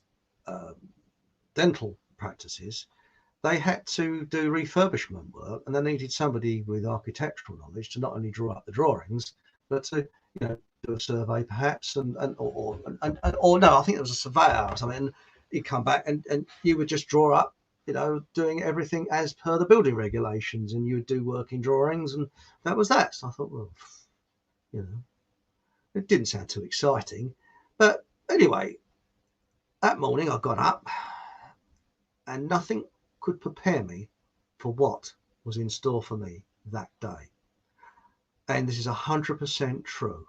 Speaker 1: dental practices, they had to do refurbishment work, and they needed somebody with architectural knowledge to not only draw up the drawings, but to do a survey perhaps, or no, I think it was a surveyor or something. And he'd come back and you would just draw up, doing everything as per the building regulations, and you would do working drawings, and that was that. So I thought, well, it didn't sound too exciting. But anyway, that morning I got up and nothing could prepare me for what was in store for me that day. And this is 100% true,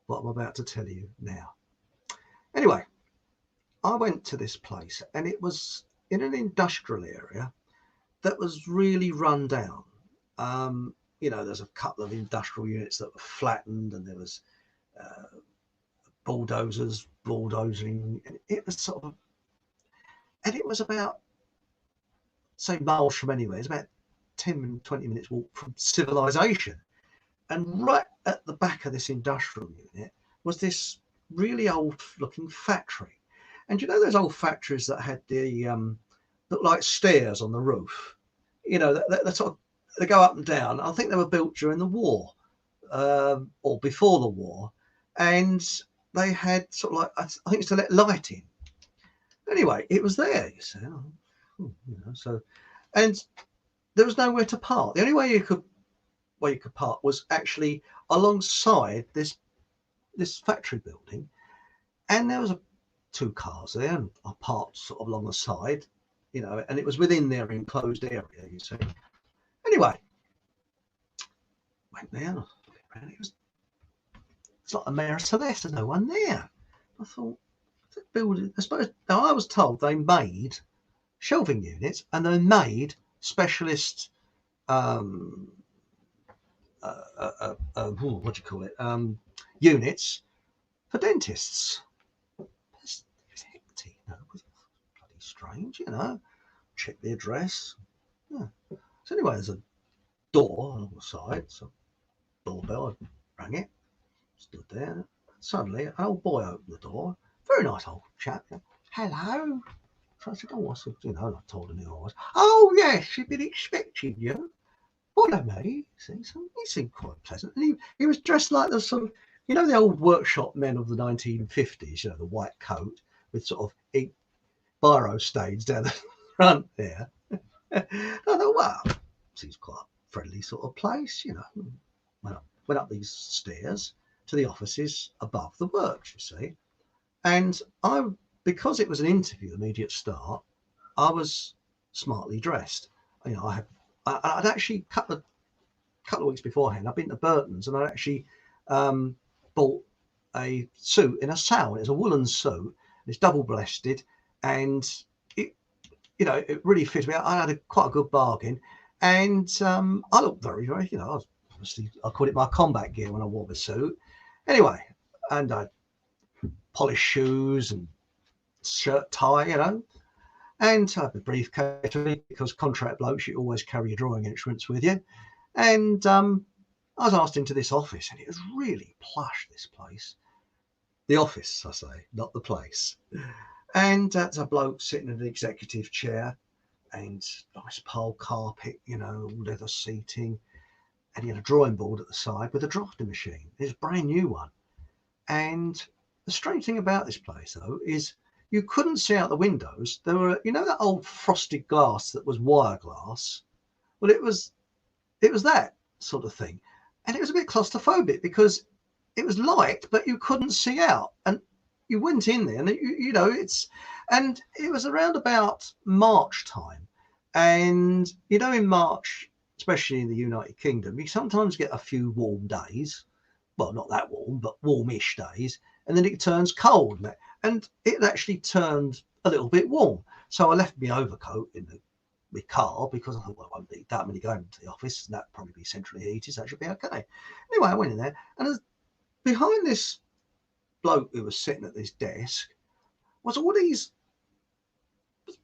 Speaker 1: what I'm about to tell you now. Anyway, I went to this place, and it was in an industrial area that was really run down. There's a couple of industrial units that were flattened, and there was bulldozers bulldozing. And it was it was about, say, miles from anywhere. It's about 10, 20 minutes walk from civilization. And right at the back of this industrial unit was this really old looking factory. And those old factories that had the look like stairs on the roof, they go up and down. I think they were built during the war or before the war, and they had I think it's to let light in. Anyway, it was there, you see. So, and there was nowhere to park. The only way you could park was actually alongside this factory building, and there was two cars there, and I parked along the side, and it was within their enclosed area, you see. Anyway, went there, and I looked around. It's like a Mare Celeste, there's no one there. I thought, building, I suppose. Now, I was told they made shelving units, and they made specialist units for dentists. It's hectic, bloody strange, Check the address. Yeah. So anyway, there's a door on the side, so doorbell, I rang it, stood there. Suddenly, an old boy opened the door. Very nice old chap. Hello. So I said, I said, I told him who I was. Oh yes, she'd been expecting you. Follow me. See, so he seemed quite pleasant. And he was dressed like the sort of, the old workshop men of the 1950s, the white coat with ink biro stains down the front there. I thought, well, seems quite a friendly sort of place, Went up these stairs to the offices above the works, you see. And because it was an interview, immediate start, I was smartly dressed. I'd actually a couple of weeks beforehand, I'd been to Burton's, and I'd actually bought a suit in a sale. It's a woolen suit. It's double breasted, and it really fit me. I had quite a good bargain, and I looked very, very, I was obviously I called it my combat gear when I wore the suit. Anyway, and I polished shoes and shirt tie, you know, and I have a briefcase because contract blokes, you always carry your drawing instruments with you. And I was asked into this office, and it was really plush, this place. The office, I say, not the place. And that's a bloke sitting in an executive chair and nice pole carpet, you know, leather seating. And he had a drawing board at the side with a drafting machine. It's a brand new one. And the strange thing about this place, though, is you couldn't see out the windows. There were, you know, that old frosted glass that was wire glass. Well, it was that sort of thing. And it was a bit claustrophobic because it was light, but you couldn't see out. And you went in there and, you know, and it was around about March time. And, you know, in March, especially in the United Kingdom, you sometimes get a few warm days. Well, not that warm, but warmish days. And then it turns cold. And it actually turned a little bit warm. So I left my overcoat in my car because I thought, well, I won't need that many going to the office. And that'd probably be centrally heated, so that should be okay. Anyway, I went in there, and behind this bloke who was sitting at this desk was all these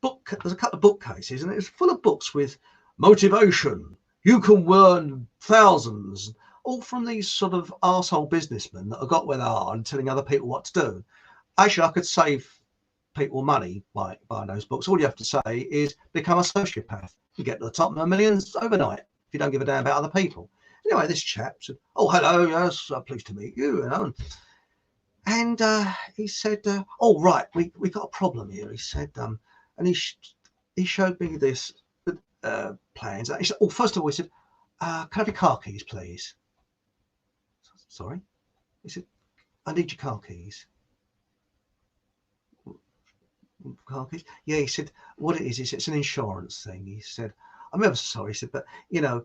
Speaker 1: there's a couple of bookcases, and it was full of books with motivation. You can earn thousands, all from these sort of arsehole businessmen that have got where they are and telling other people what to do. Actually, I could save people money by buying those books. All you have to say is become a sociopath. You get to the top of the millions overnight if you don't give a damn about other people. Anyway, this chap said, "Oh, hello, yes, pleased to meet you." You know, and he said, "Oh, right, we got a problem here." He said, and he showed me this plans. He said, "Oh, first of all," he said, "can I have your car keys, please?" Sorry, he said, "I need your car keys." Car keys? Yeah, he said, "What it is it's an insurance thing." He said, "I'm ever so sorry." He said, "But you know,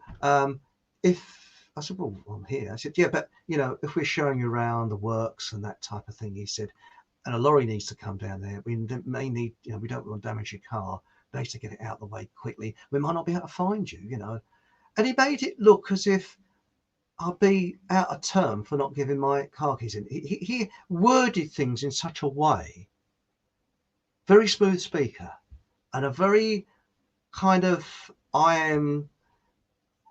Speaker 1: if." I said, "Well, I'm here." I said, "Yeah, but you know, if we're showing you around the works and that type of thing," he said, "and a lorry needs to come down there, we may need, you know, we don't want to damage your car. We need to get it out of the way quickly. We might not be able to find you, you know." And he made it look as if I'd be out of term for not giving my car keys in. He worded things in such a way, very smooth speaker, and a very kind of, I'm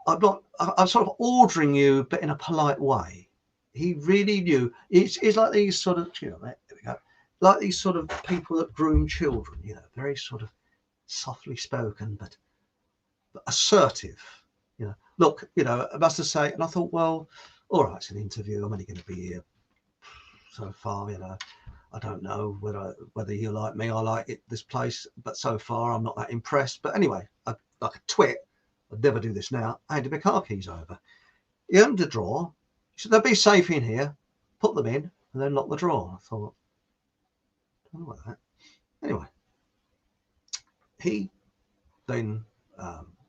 Speaker 1: sort of ordering you, but in a polite way. He really knew. It's like these sort of, you know, there we go, like these sort of people that groom children, you know, very sort of softly spoken, but assertive. You know, look, you know, I must have say, and I thought, well, all right, it's an interview. I'm only going to be here so far, you know. I don't know whether you like me, I like it, this place, but so far I'm not that impressed. But anyway, like a twit, I'd never do this now. I handed my car keys over. He opened the drawer. He said, "They'll be safe in here." Put them in and then lock the drawer. I thought, I don't know about that. Anyway, he then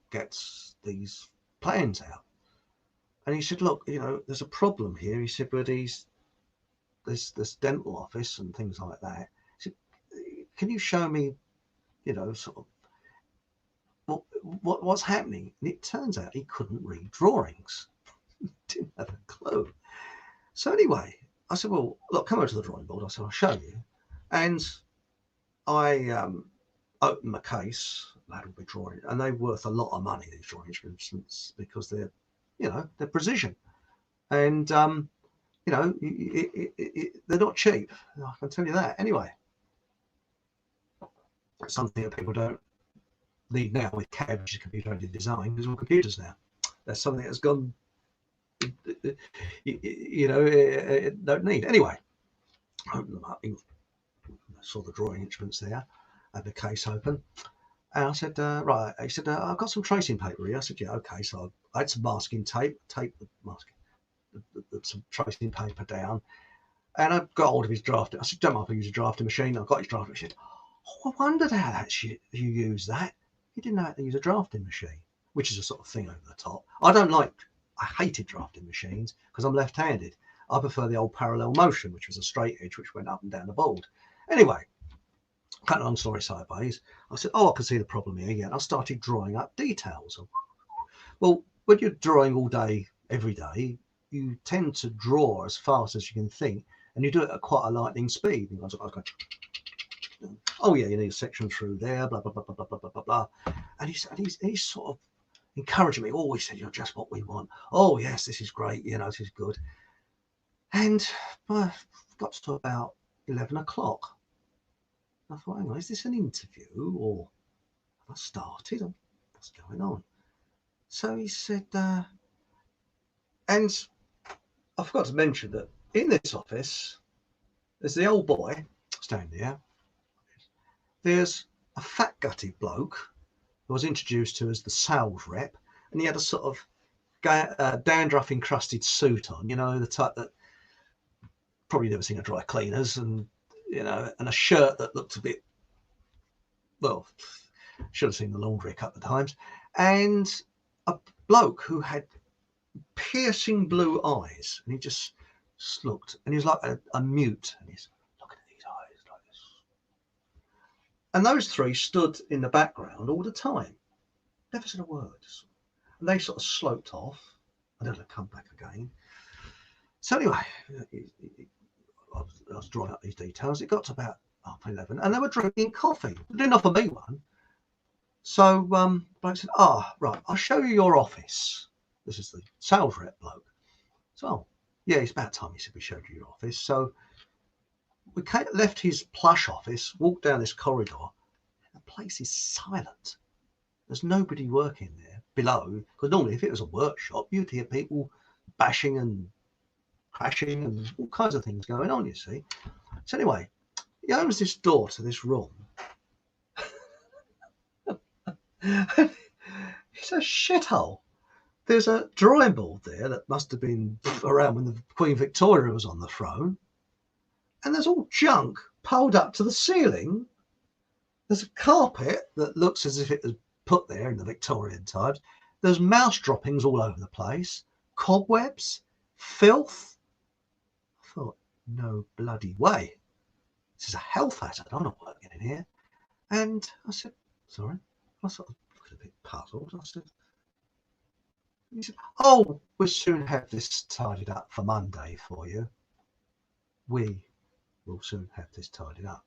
Speaker 1: gets these plans out. And he said, "Look, you know, there's a problem here." He said, "But this dental office and things like that." He said, "Can you show me, you know, sort of what's happening?" And it turns out he couldn't read drawings. Didn't have a clue. So anyway, I said, "Well, look, come over to the drawing board." I said, "I'll show you." And I opened my case, they had all the drawing, and they're worth a lot of money, these drawing instruments, because they're, you know, they're precision. And, you know, they're not cheap. I can tell you that. Anyway, something that people don't need now with CAD, which is computer-aided design, is all computers now. That's something that's gone, you know, don't need. Anyway, I opened them up. I saw the drawing instruments there, had the case open. And I said, right. He said, "I've got some tracing paper here." I said, "Yeah, okay." So I had some masking tape, the masking, some tracing paper down. And I got hold of his drafting. I said, "Don't mind if I use a drafting machine." I got his drafting. He said, "Oh, I wondered how you use that." He didn't know how to use a drafting machine, which is a sort of thing over the top. I hated drafting machines because I'm left-handed. I prefer the old parallel motion, which was a straight edge, which went up and down the board. Anyway, cut a long story sideways, I said, "Oh, I can see the problem here." Yeah, and I started drawing up details. Well, when you're drawing all day, every day, you tend to draw as fast as you can think, and you do it at quite a lightning speed. And I was going, oh yeah, you need a section through there, blah blah blah blah blah blah blah blah. And he's sort of encouraging me. Oh, he said, you're just what we want. Oh yes, this is great. You know, this is good. And I got to about 11 o'clock. I thought, hang on, is this an interview or have I started? What's going on? So he said, and I forgot to mention that in this office, there's the old boy standing there. There's a fat gutted bloke who was introduced to as the sales rep, and he had a sort of dandruff encrusted suit on, you know, the type that probably never seen a dry cleaners, and you know, and a shirt that looked a bit, well, should have seen the laundry a couple of times, and a bloke who had piercing blue eyes, and he just looked, and he was like a mute, and he's looking at these eyes like this. And those three stood in the background all the time, never said a word, and they sort of sloped off, and then they'd come back again. So anyway, I was drawing up these details. It got to about 11:30, and they were drinking coffee. They didn't offer me one. So bloke said, right, I'll show you your office. This is the sales rep bloke. So, yeah, it's about time, he said, we showed you your office. So we left his plush office, walked down this corridor, and the place is silent. There's nobody working there below, because normally if it was a workshop, you'd hear people bashing and crashing and all kinds of things going on, you see. So anyway, he opens this door to this room. It's a shithole. There's a drawing board there that must have been around when the Queen Victoria was on the throne. And there's all junk piled up to the ceiling. There's a carpet that looks as if it was put there in the Victorian times. There's mouse droppings all over the place, cobwebs, filth. I thought, no bloody way. This is a health hazard. I'm not working in here. And I said, sorry. I sort of looked a bit puzzled. I said, he said, oh, we'll soon have this tidied up for Monday for you. We will soon have this tidied up.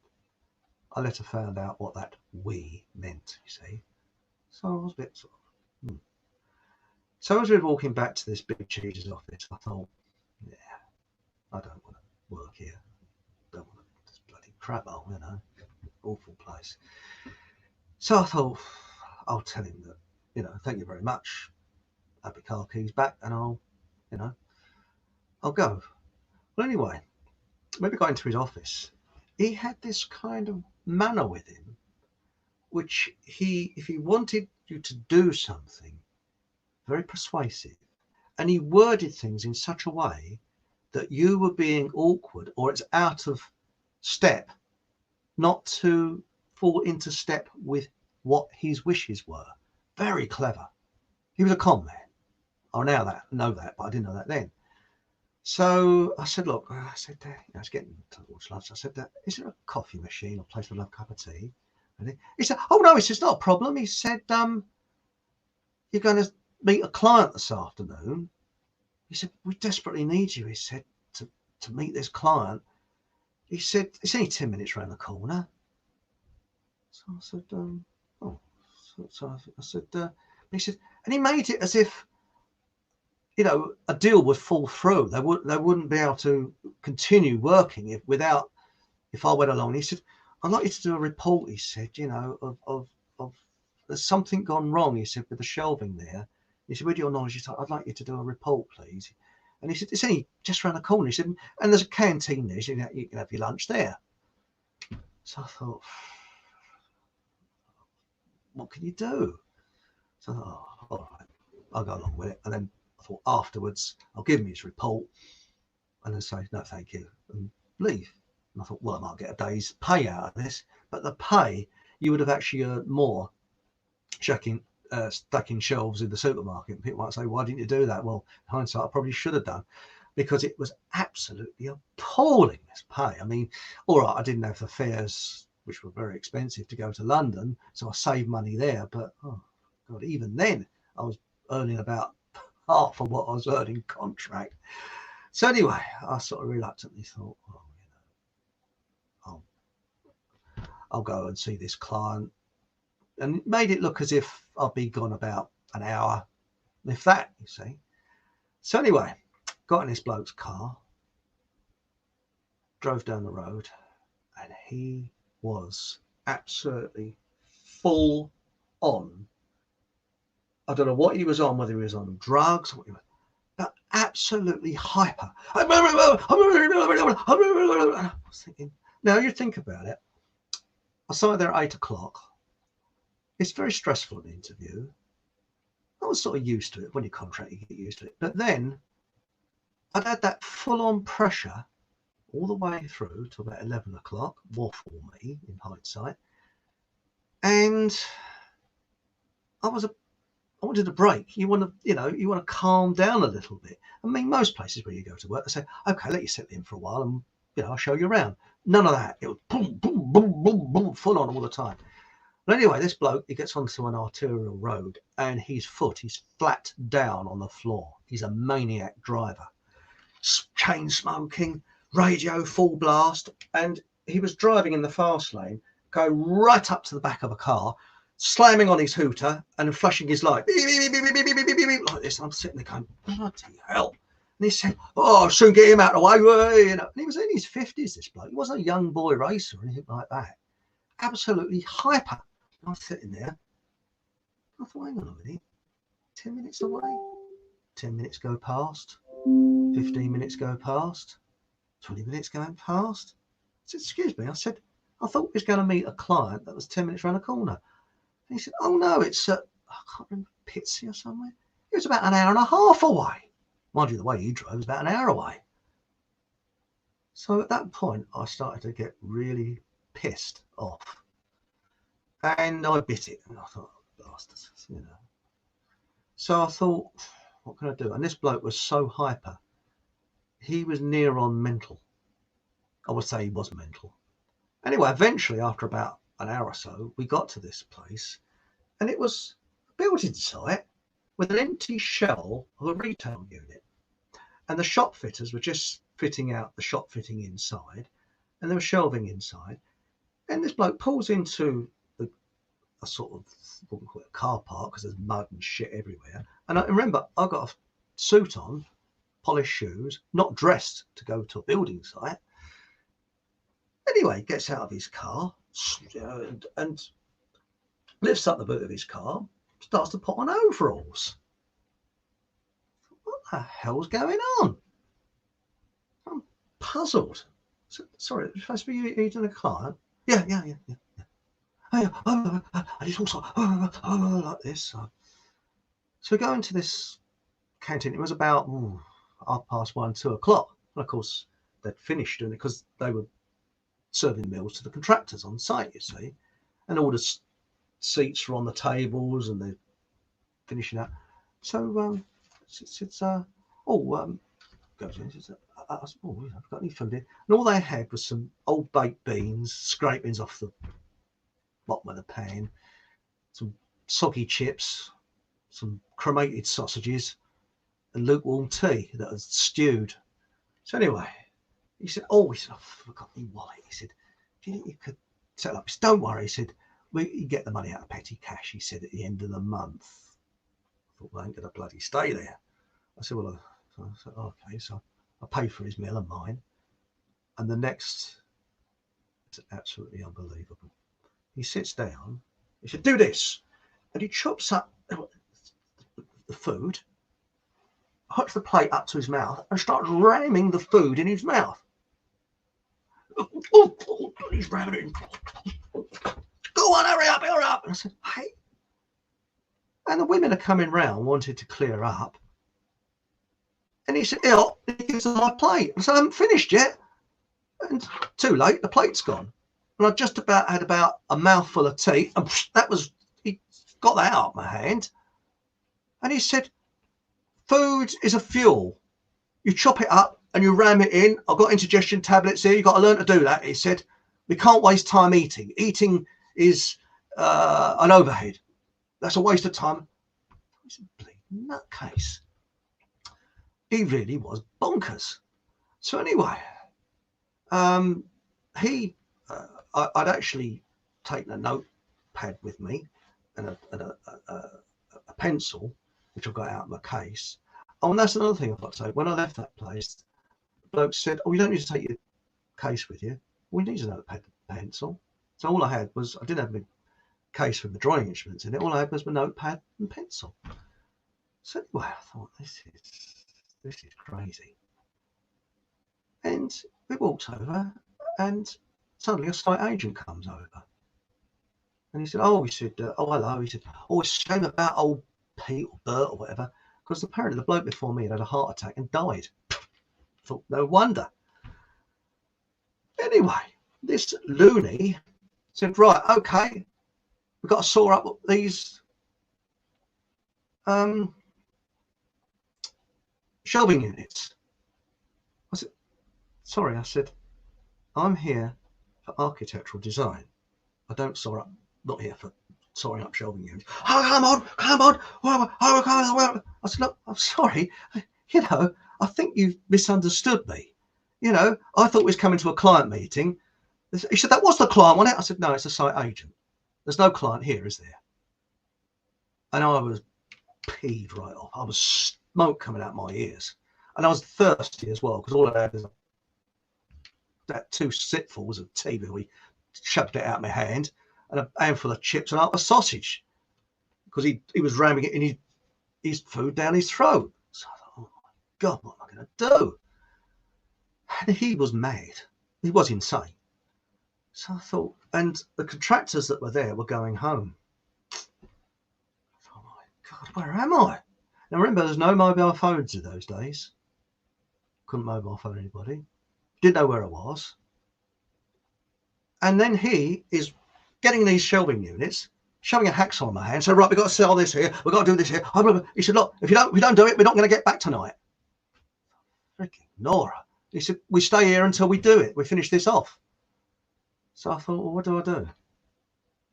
Speaker 1: I later found out what that we meant, you see. So I was a bit sort of, So as we were walking back to this big cheese's office, I thought, yeah, I don't want to work here. Don't want this bloody crap hole, you know, awful place. So I thought, I'll tell him that, you know, thank you very much. I'll have the car keys back and I'll go. Well, anyway, when we got into his office, he had this kind of manner with him, which if he wanted you to do something, very persuasive, and he worded things in such a way that you were being awkward or it's out of step, not to fall into step with what his wishes were. Very clever. He was a con man. I now know that, but I didn't know that then. So I said, look, it's getting towards lunch. I said, is there a coffee machine or place for a cup of tea? And he said, oh no, it's not a problem. He said, you're going to meet a client this afternoon. He said, we desperately need you. He said, to meet this client. He said, it's only 10 minutes around the corner. So I said, I said, he said, and he made it as if, you know, a deal would fall through. They wouldn't be able to continue working if I went along. He said, I'd like you to do a report, he said, you know, of there's something gone wrong, he said, with the shelving there. He said, with your knowledge, he said, I'd like you to do a report, please. And he said, it's only just around the corner. He said, and there's a canteen there, so you can have your lunch there. So I thought, what can you do? So I thought, all right, I'll go along with it. And then I thought afterwards, I'll give him his report and then say, no, thank you, and leave. And I thought, well, I might get a day's pay out of this, but the pay, you would have actually earned more stacking shelves in the supermarket. People might say, why didn't you do that? Well, in hindsight, I probably should have done, because it was absolutely appalling, this pay. I mean, all right, I didn't have the fares, which were very expensive, to go to London, so I saved money there. But, oh, God, even then, I was earning about half of what I was earning contract. So anyway, I sort of reluctantly thought, oh, I'll go and see this client, and made it look as if I'd be gone about an hour, if that, you see. So anyway, got in this bloke's car, drove down the road, and he was absolutely full on. I don't know what he was on, whether he was on drugs, but absolutely hyper. I was thinking, now you think about it. I started there at 8 o'clock. It's very stressful, an interview. I was sort of used to it. When you contract, you get used to it. But then I'd had that full-on pressure all the way through to about 11 o'clock, more for me in hindsight. And I wanted a break. You want to calm down a little bit. I mean, most places where you go to work, they say, okay, let you settle in for a while and, I'll show you around. None of that. It was boom, boom, boom, boom, boom, full on all the time. But anyway, this bloke, he gets onto an arterial road and he's flat down on the floor. He's a maniac driver. Chain smoking, radio full blast. And he was driving in the fast lane, go right up to the back of a car, slamming on his hooter and flashing his light. Beep, beep, beep, beep, beep, beep, beep, beep, like this. And I'm sitting there going, bloody hell. And he said, oh, I'll soon get him out of the way. And he was in his 50s, this bloke. He wasn't a young boy racer or anything like that. Absolutely hyper. I was sitting there. I thought, hang on a minute. 10 minutes away. 10 minutes go past. 15 minutes go past. 20 minutes going past. I said, excuse me. I said, I thought we was going to meet a client that was 10 minutes around the corner. And he said, oh no, it's I can't remember, Pitsy or somewhere. It was about an hour and a half away. Mind you, the way he drove was about an hour away. So at that point, I started to get really pissed off. And I bit it. And I thought, oh, bastards, So I thought, what can I do? And this bloke was so hyper. He was near on mental. I would say he was mental. Anyway, eventually, after about an hour or so, we got to this place. And it was a building site with an empty shell of a retail unit. And the shop fitters were just fitting out the shop fitting inside. And there was shelving inside. And this bloke pulls into a sort of what we call it, a car park, because there's mud and shit everywhere. And I remember I got a suit on, polished shoes, not dressed to go to a building site. Anyway, gets out of his car and lifts up the boot of his car, starts to put on overalls. What the hell's going on? I'm puzzled. So, sorry, it's supposed to be you eating a client? Yeah. And he's also like this. So we go into this canteen. It was about 1:30, 2 o'clock. And of course, they'd finished doing it because they were serving meals to the contractors on site, you see. And all the seats were on the tables and they're finishing up. So it's goes in. Says, I've got any food here? And all they had was some old baked beans, scrapings off the bottom of the pan, some soggy chips, some cremated sausages, and lukewarm tea that was stewed. So anyway, he said, I forgot my wallet. He said, do you think you could settle up? He said, don't worry. He said, we get the money out of petty cash. He said, at the end of the month. I thought, well, I ain't going to bloody stay there. I said, well, okay. So I paid for his meal and mine. And the next, it's absolutely unbelievable. He sits down. He said, do this. And he chops up the food, puts the plate up to his mouth and starts ramming the food in his mouth. He's ramming it in. Go on, hurry up. And I said, hey. And the women are coming round, wanted to clear up. And he said, he gives them my plate. I said, I haven't finished yet. And too late, the plate's gone. And I just about had about a mouthful of tea, and he got that out of my hand. And he said, food is a fuel. You chop it up and you ram it in. I've got indigestion tablets here. You've got to learn to do that. He said, we can't waste time eating. Eating is an overhead. That's a waste of time. He's a bleeding nutcase. He really was bonkers. So anyway, he, I'd actually taken a notepad with me and a pencil, which I got out of my case. Oh, and that's another thing I've got to say. When I left that place, the bloke said, "Oh, you don't need to take your case with you. We need a notepad and pencil." So all I had was, I didn't have my case with the drawing instruments in it. All I had was my notepad and pencil. So anyway, I thought, this is crazy. And we walked over, and suddenly a site agent comes over. And he said, "Oh," he said, "oh, hello." He said, "Oh, it's a shame about old Pete or Bert or whatever, because apparently the bloke before me had a heart attack and died." I thought, no wonder. Anyway, this loony said, "Right, okay, we've got to saw up these shelving units." I said, "Sorry," I said, "I'm here for architectural design. I don't saw up, not here for sawing up shelving units." "Oh, come on. I said, "Look, I'm sorry. You know, I think you've misunderstood me. You know, I thought we was coming to a client meeting." He said, "That was the client, wasn't it?" I said, "No, it's a site agent. There's no client here, is there?" And I was peed right off. I was smoke coming out my ears. And I was thirsty as well, because all I had was that 2 sipfuls of tea that we shoved it out of my hand, and a handful of chips and a sausage, because he was ramming it in his food down his throat. So I thought, oh my God, what am I going to do? And he was mad. He was insane. So I thought, and the contractors that were there were going home. I thought, oh my God, where am I? Now remember, there's no mobile phones in those days. Couldn't mobile phone anybody. Didn't know where I was. And then he is getting these shelving units, shoving a hacksaw in my hand. So, right, we've got to sell this here. We've got to do this here. He said, "Look, if we don't do it, we're not going to get back tonight." Freaking Nora. He said, "We stay here until we do it. We finish this off." So I thought, well, what do I do?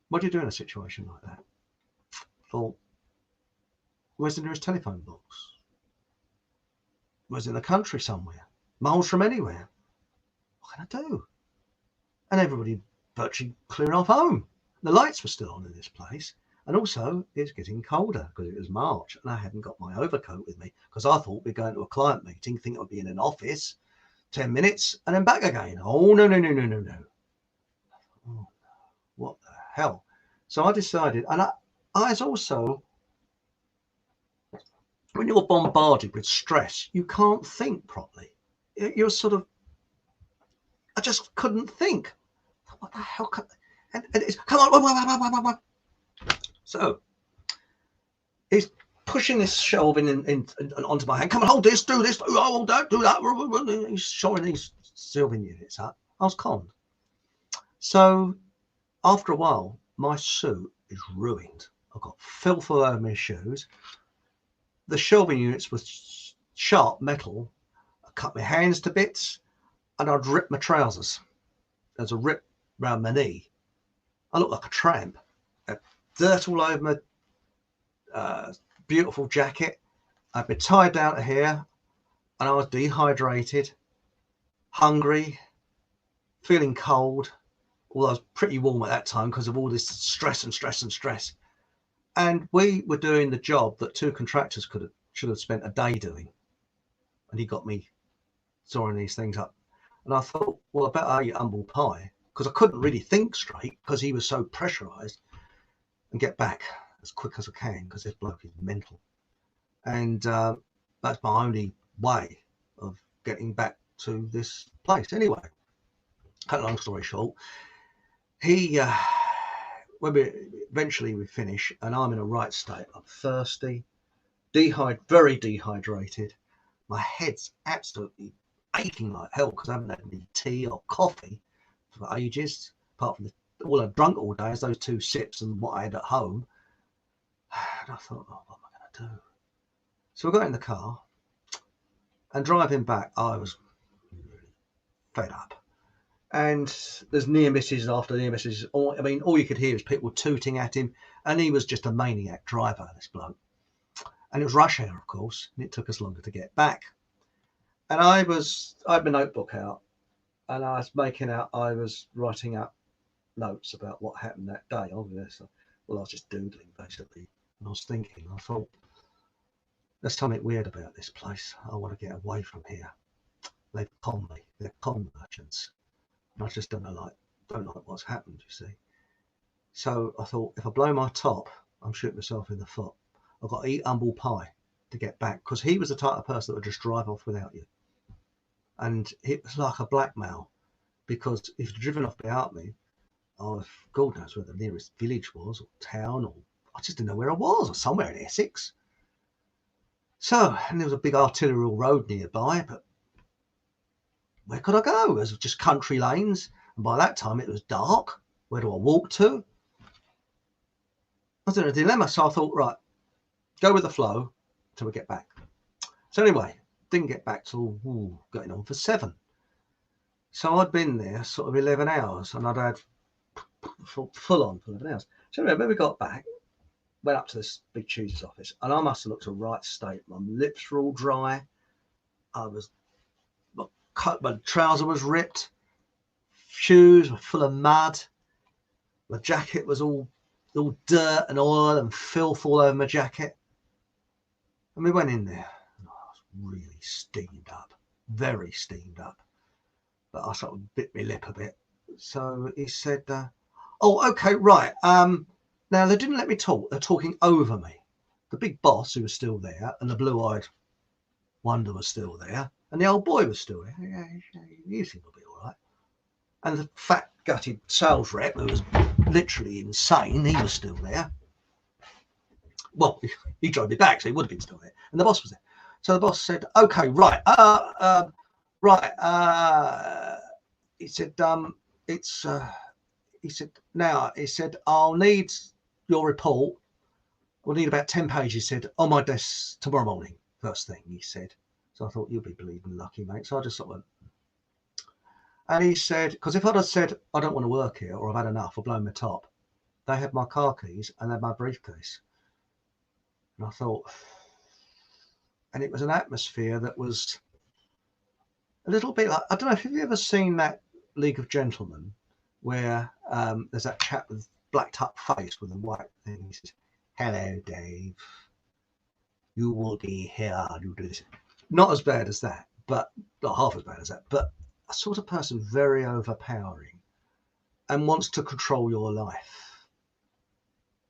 Speaker 1: What do you do in a situation like that? I thought, where's the nearest telephone box? Where's in the country somewhere? Miles from anywhere. What can I do? And everybody virtually clearing off home. The lights were still on in this place. And also, it's getting colder because it was March and I hadn't got my overcoat with me, because I thought we'd go into a client meeting, think I'd be in an office, 10 minutes and then back again. Oh, no. Oh, what the hell? So I decided, and I was also, when you're bombarded with stress, you can't think properly. You're sort of, I just couldn't think. What the hell? And it's, come on. So he's pushing this shelving in onto my hand. "Come on, hold this, do this. Oh, don't do that." He's showing these shelving units up. I was conned. So after a while, my suit is ruined. I've got filth all over my shoes. The shelving units were sharp metal. I cut my hands to bits, and I'd ripped my trousers. There's a rip round my knee. I looked like a tramp. Dirt all over my beautiful jacket. I'd been tied down to here, and I was dehydrated, hungry, feeling cold. Although I was pretty warm at that time because of all this stress. And we were doing the job that 2 contractors should have spent a day doing. And he got me sawing these things up. And I thought, well, I better eat humble pie, because I couldn't really think straight because he was so pressurized, and get back as quick as I can, because this bloke is mental. And that's my only way of getting back to this place. Anyway, cut a long story short, when eventually we finish, and I'm in a right state. I'm thirsty, very dehydrated. My head's absolutely aching like hell because I haven't had any tea or coffee for ages, apart from all I've drunk all day is those 2 sips and what I had at home. And I thought, oh, what am I going to do? So we got in the car, and driving back, I was really fed up. And there's near misses after near misses. All you could hear is people tooting at him, and he was just a maniac driver, this bloke. And it was rush hour, of course, and it took us longer to get back. And I had my notebook out, and I was writing up notes about what happened that day. Obviously, well, I was just doodling basically, and I was thinking. I thought, there's something weird about this place. I want to get away from here. They've conned me. They're con merchants. And I just don't like what's happened, you see. So I thought, if I blow my top, I'm shooting myself in the foot. I've got to eat humble pie to get back, because he was the type of person that would just drive off without you. And it was like a blackmail, because if you'd driven off without me, God knows where the nearest village was, or town, or I just didn't know where I was, or somewhere in Essex. So, and there was a big arterial road nearby, but where could I go? There was just country lanes, and by that time it was dark. Where do I walk to? I was in a dilemma, so I thought, right, go with the flow till we get back. So anyway, didn't get back till getting on for 7. So I'd been there sort of 11 hours, and I'd had full on for 11 hours. So anyway, when we got back, went up to this big tutor's office, and I must have looked a right state. My lips were all dry. My trouser was ripped. Shoes were full of mud. My jacket was all dirt and oil and filth all over my jacket. And we went in there, and I was really steamed up, very steamed up. But I sort of bit my lip a bit. So he said, oh, okay, right. Now, they didn't let me talk. They're talking over me. The big boss, who was still there, and the blue-eyed wonder was still there, and the old boy was still there. Yeah, he seemed to be all right. And the fat, gutted sales rep, who was literally insane, he was still there. Well, he drove me back, so he would have been still there. And the boss was there. So the boss said, okay, right. He said, he said, I'll need your report. We'll need about 10 pages, he said, on my desk tomorrow morning, first thing, he said. So I thought, you'll be bleeding lucky, mate. So I just sort of went. And he said, because if I'd have said, I don't want to work here, or I've had enough, or blown my top, they had my car keys and they had my briefcase. And I thought, and it was an atmosphere that was a little bit like, I don't know if you've ever seen that League of Gentlemen, where there's that chap with blacked up face with a white thing. He says, hello, Dave. You will be here. You do this. Not as bad as that, but not half as bad as that. But a sort of person very overpowering and wants to control your life.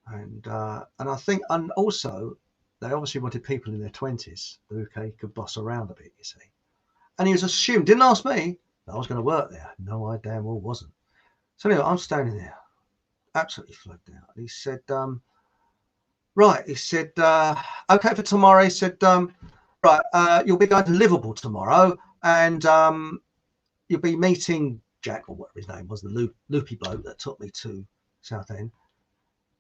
Speaker 1: And I think, and also, they obviously wanted people in their 20s who could boss around a bit, you see. And he was assumed, didn't ask me, that I was going to work there. No, I damn well wasn't. So anyway, I'm standing there, absolutely flugged out. And he said, right, he said, okay for tomorrow. He said, right, you'll be going to Liverpool tomorrow, and you'll be meeting Jack, or whatever his name was, the loopy bloke that took me to Southend,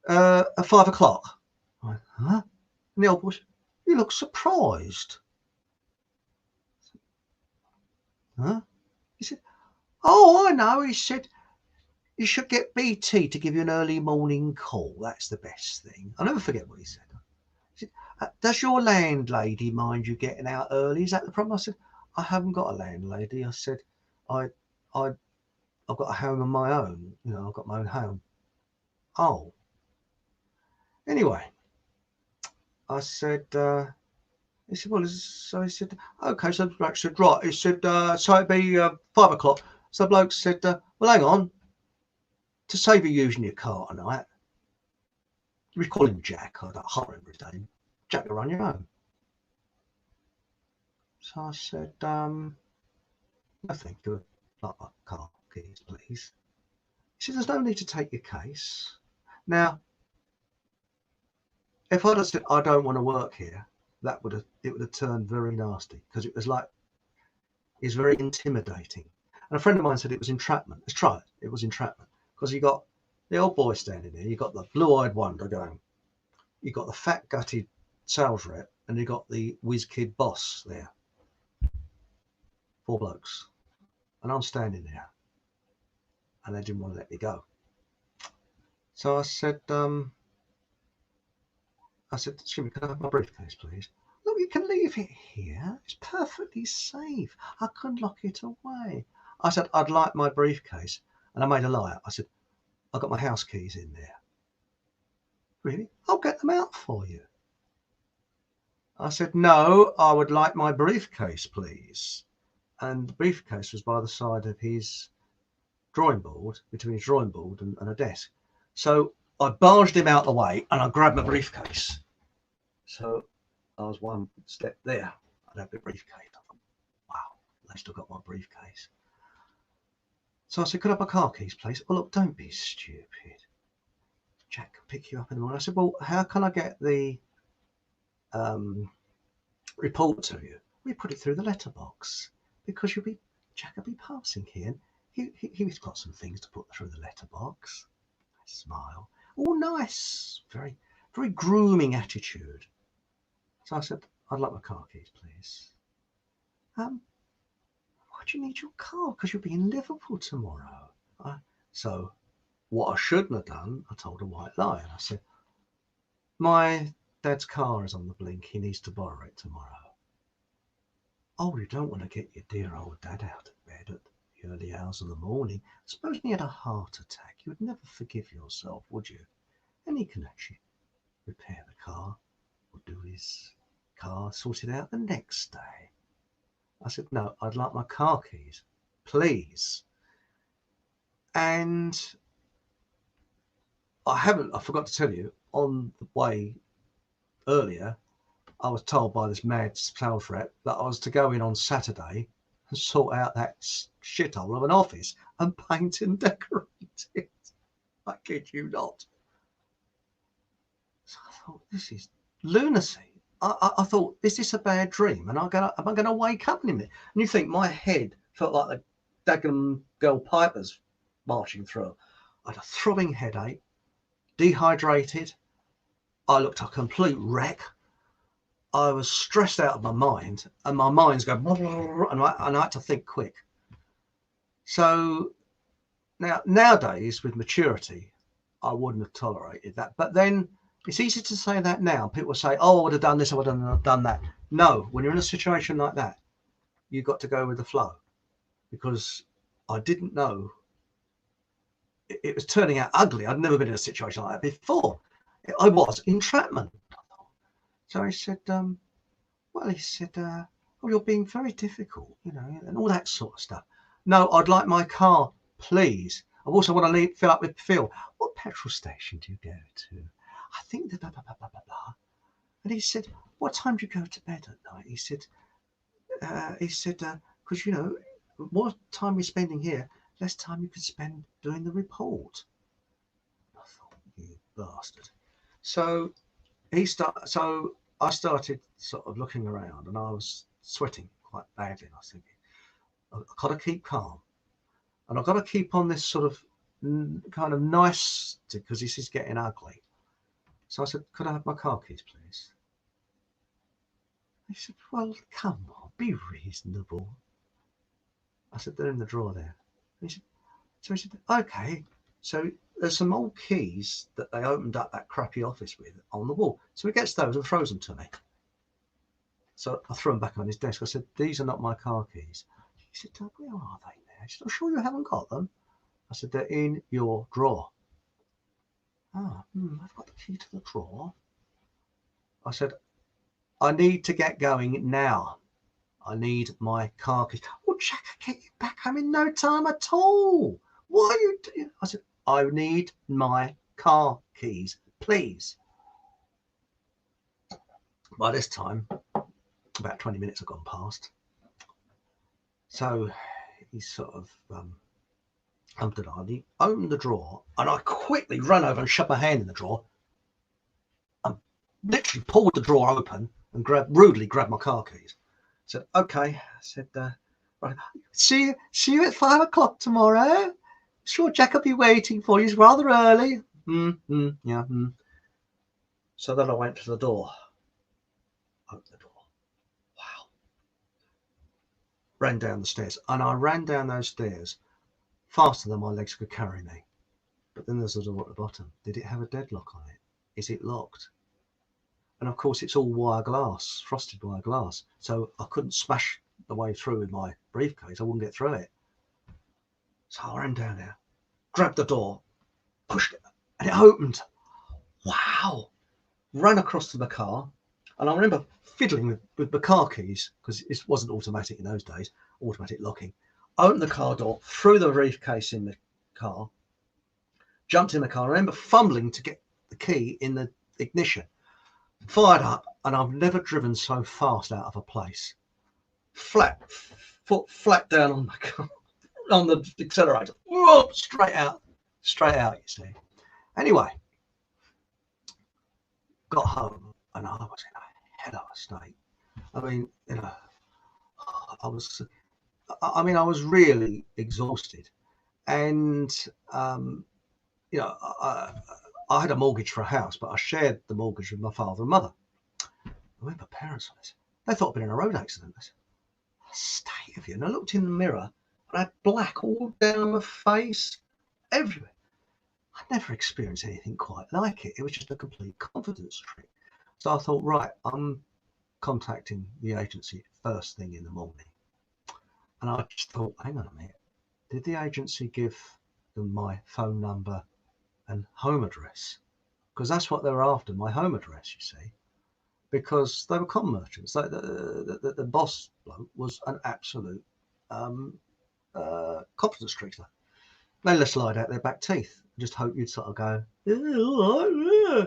Speaker 1: at 5 o'clock. I went, huh? And the old boy said, you look surprised. Huh? He said, oh, I know. He said, you should get BT to give you an early morning call. That's the best thing. I'll never forget what he said. He said, does your landlady mind you getting out early? Is that the problem? I said, I haven't got a landlady. I said, I've got a home of my own. You know, I've got my own home. Oh. Anyway, I said, he said, well, so he said, okay, so the bloke said, right, he said, so it'd be 5 o'clock. So the bloke said, well, hang on, to save you using your car tonight, we call him Jack, I can't remember his name, Jack, you're on your own. So I said, no, thank you, not my car keys, please. He said, there's no need to take your case. Now, if I'd have said, I don't want to work here, it would have turned very nasty, because it was like, it's very intimidating. And a friend of mine said it was entrapment. Let's try it. It was entrapment, because you got the old boy standing there, you got the blue-eyed wonder going, you got the fat gutted sales rep, and you got the whiz kid boss there. 4 blokes, and I'm standing there, and they didn't want to let me go. So I said, excuse me, can I have my briefcase, please? look, you can leave it here. It's perfectly safe. I can lock it away. I said, I'd like my briefcase. And I made a lie. I said, I've got my house keys in there. Really? I'll get them out for you. I said, no, I would like my briefcase, please. And the briefcase was by the side of his drawing board, between his drawing board and a desk. So I barged him out the way and I grabbed my briefcase. So I was one step there. I'd have the briefcase. I thought, wow, they still got my briefcase. So I said, could I have my car keys, please? Oh, look, don't be stupid. Jack can pick you up in the morning. I said, well, how can I get the report to you? We put it through the letterbox because Jack will be passing here. He's got some things to put through the letterbox. I smile. Oh, nice. Very, very grooming attitude. So I said, I'd like my car keys, please. Why do you need your car? Because you'll be in Liverpool tomorrow. So what I shouldn't have done, I told a white lie. And I said, my dad's car is on the blink. He needs to borrow it tomorrow. Oh, you don't want to get your dear old dad out of bed at the early hours of the morning. Suppose he had a heart attack. You would never forgive yourself, would you? And he can actually repair the car or do his car, sort it out the next day. I said, no, I'd like my car keys, please. And I forgot to tell you, on the way earlier, I was told by this mad sales rep that I was to go in on Saturday and sort out that shithole of an office and paint and decorate it. I kid you not. So I thought, this is lunacy. I thought, is this a bad dream? And am I going to wake up in a minute? And you think my head felt like the daggum girl pipers marching through. I had a throbbing headache, dehydrated. I looked a complete wreck. I was stressed out of my mind, and my mind's going, and I had to think quick. So nowadays, with maturity, I wouldn't have tolerated that. But then it's easy to say that now. People say, oh, I would have done this, I would have done that. No, when you're in a situation like that, you've got to go with the flow, because I didn't know. It was turning out ugly. I'd never been in a situation like that before. I was entrapment. So he said, oh, you're being very difficult, and all that sort of stuff. No, I'd like my car, please. I also want to fill up with fuel. What petrol station do you go to? I think the blah, blah, blah, blah, blah, blah. And he said, what time do you go to bed at night? He said, because, more time we're spending here, less time you can spend doing the report. I thought, you bastard. So I started sort of looking around, and I was sweating quite badly. And I was thinking, I've got to keep calm, and I've got to keep on this sort of kind of nice, because this is getting ugly. So I said, could I have my car keys, please? He said, well, come on, be reasonable. I said, they're in the drawer there. He said, okay. So there's some old keys that they opened up that crappy office with on the wall. So he gets those and throws them to me. So I threw them back on his desk. I said, these are not my car keys. He said, where are they now? He said, I'm sure you haven't got them. I said, they're in your drawer. I've got the key to the drawer. I said, I need to get going now. I need my car keys. Oh, Jack, I'll get you back home in no time at all. What are you doing? I said, I need my car keys, please. By this time, about 20 minutes have gone past. So he sort of he opened the drawer, and I quickly ran over and shoved my hand in the drawer and literally pulled the drawer open and rudely grabbed my car keys. I said, okay. I said, right, see you at 5 o'clock tomorrow. Sure, Jack will be waiting for you. It's rather early. Yeah. So then I went to the door. Opened the door. Wow. Ran down the stairs. And I ran down those stairs faster than my legs could carry me. But then there's a door at the bottom. Did it have a deadlock on it? Is it locked? And of course, it's all wire glass, frosted wire glass. So I couldn't smash the way through with my briefcase. I wouldn't get through it. So I ran down there, grabbed the door, pushed it, and it opened. Wow. Ran across to the car. And I remember fiddling with the car keys, because it wasn't automatic in those days, automatic locking. Opened the car door, threw the briefcase in the car, jumped in the car. I remember fumbling to get the key in the ignition, fired up, and I've never driven so fast out of a place. Foot flat down on the car, on the accelerator. Whoa, straight out, you see. Anyway, got home and I was in a hell of a state. I mean, you know, I was really exhausted, and you know, I had a mortgage for a house, but I shared the mortgage with my father and mother. I went to my parents on this. They thought I'd been in a road accident. I said, state of you. And I looked in the mirror and I had black all down my face, everywhere. I'd never experienced anything quite like it. It was just a complete confidence trick. So I thought, right, I'm contacting the agency first thing in the morning. And I just thought, hang on a minute. Did the agency give them my phone number and home address? Because that's what they were after, my home address, you see. Because they were con merchants. The boss bloke was an absolute confidence trickster. They just lied out their back teeth. Just hope you'd sort of go, yeah.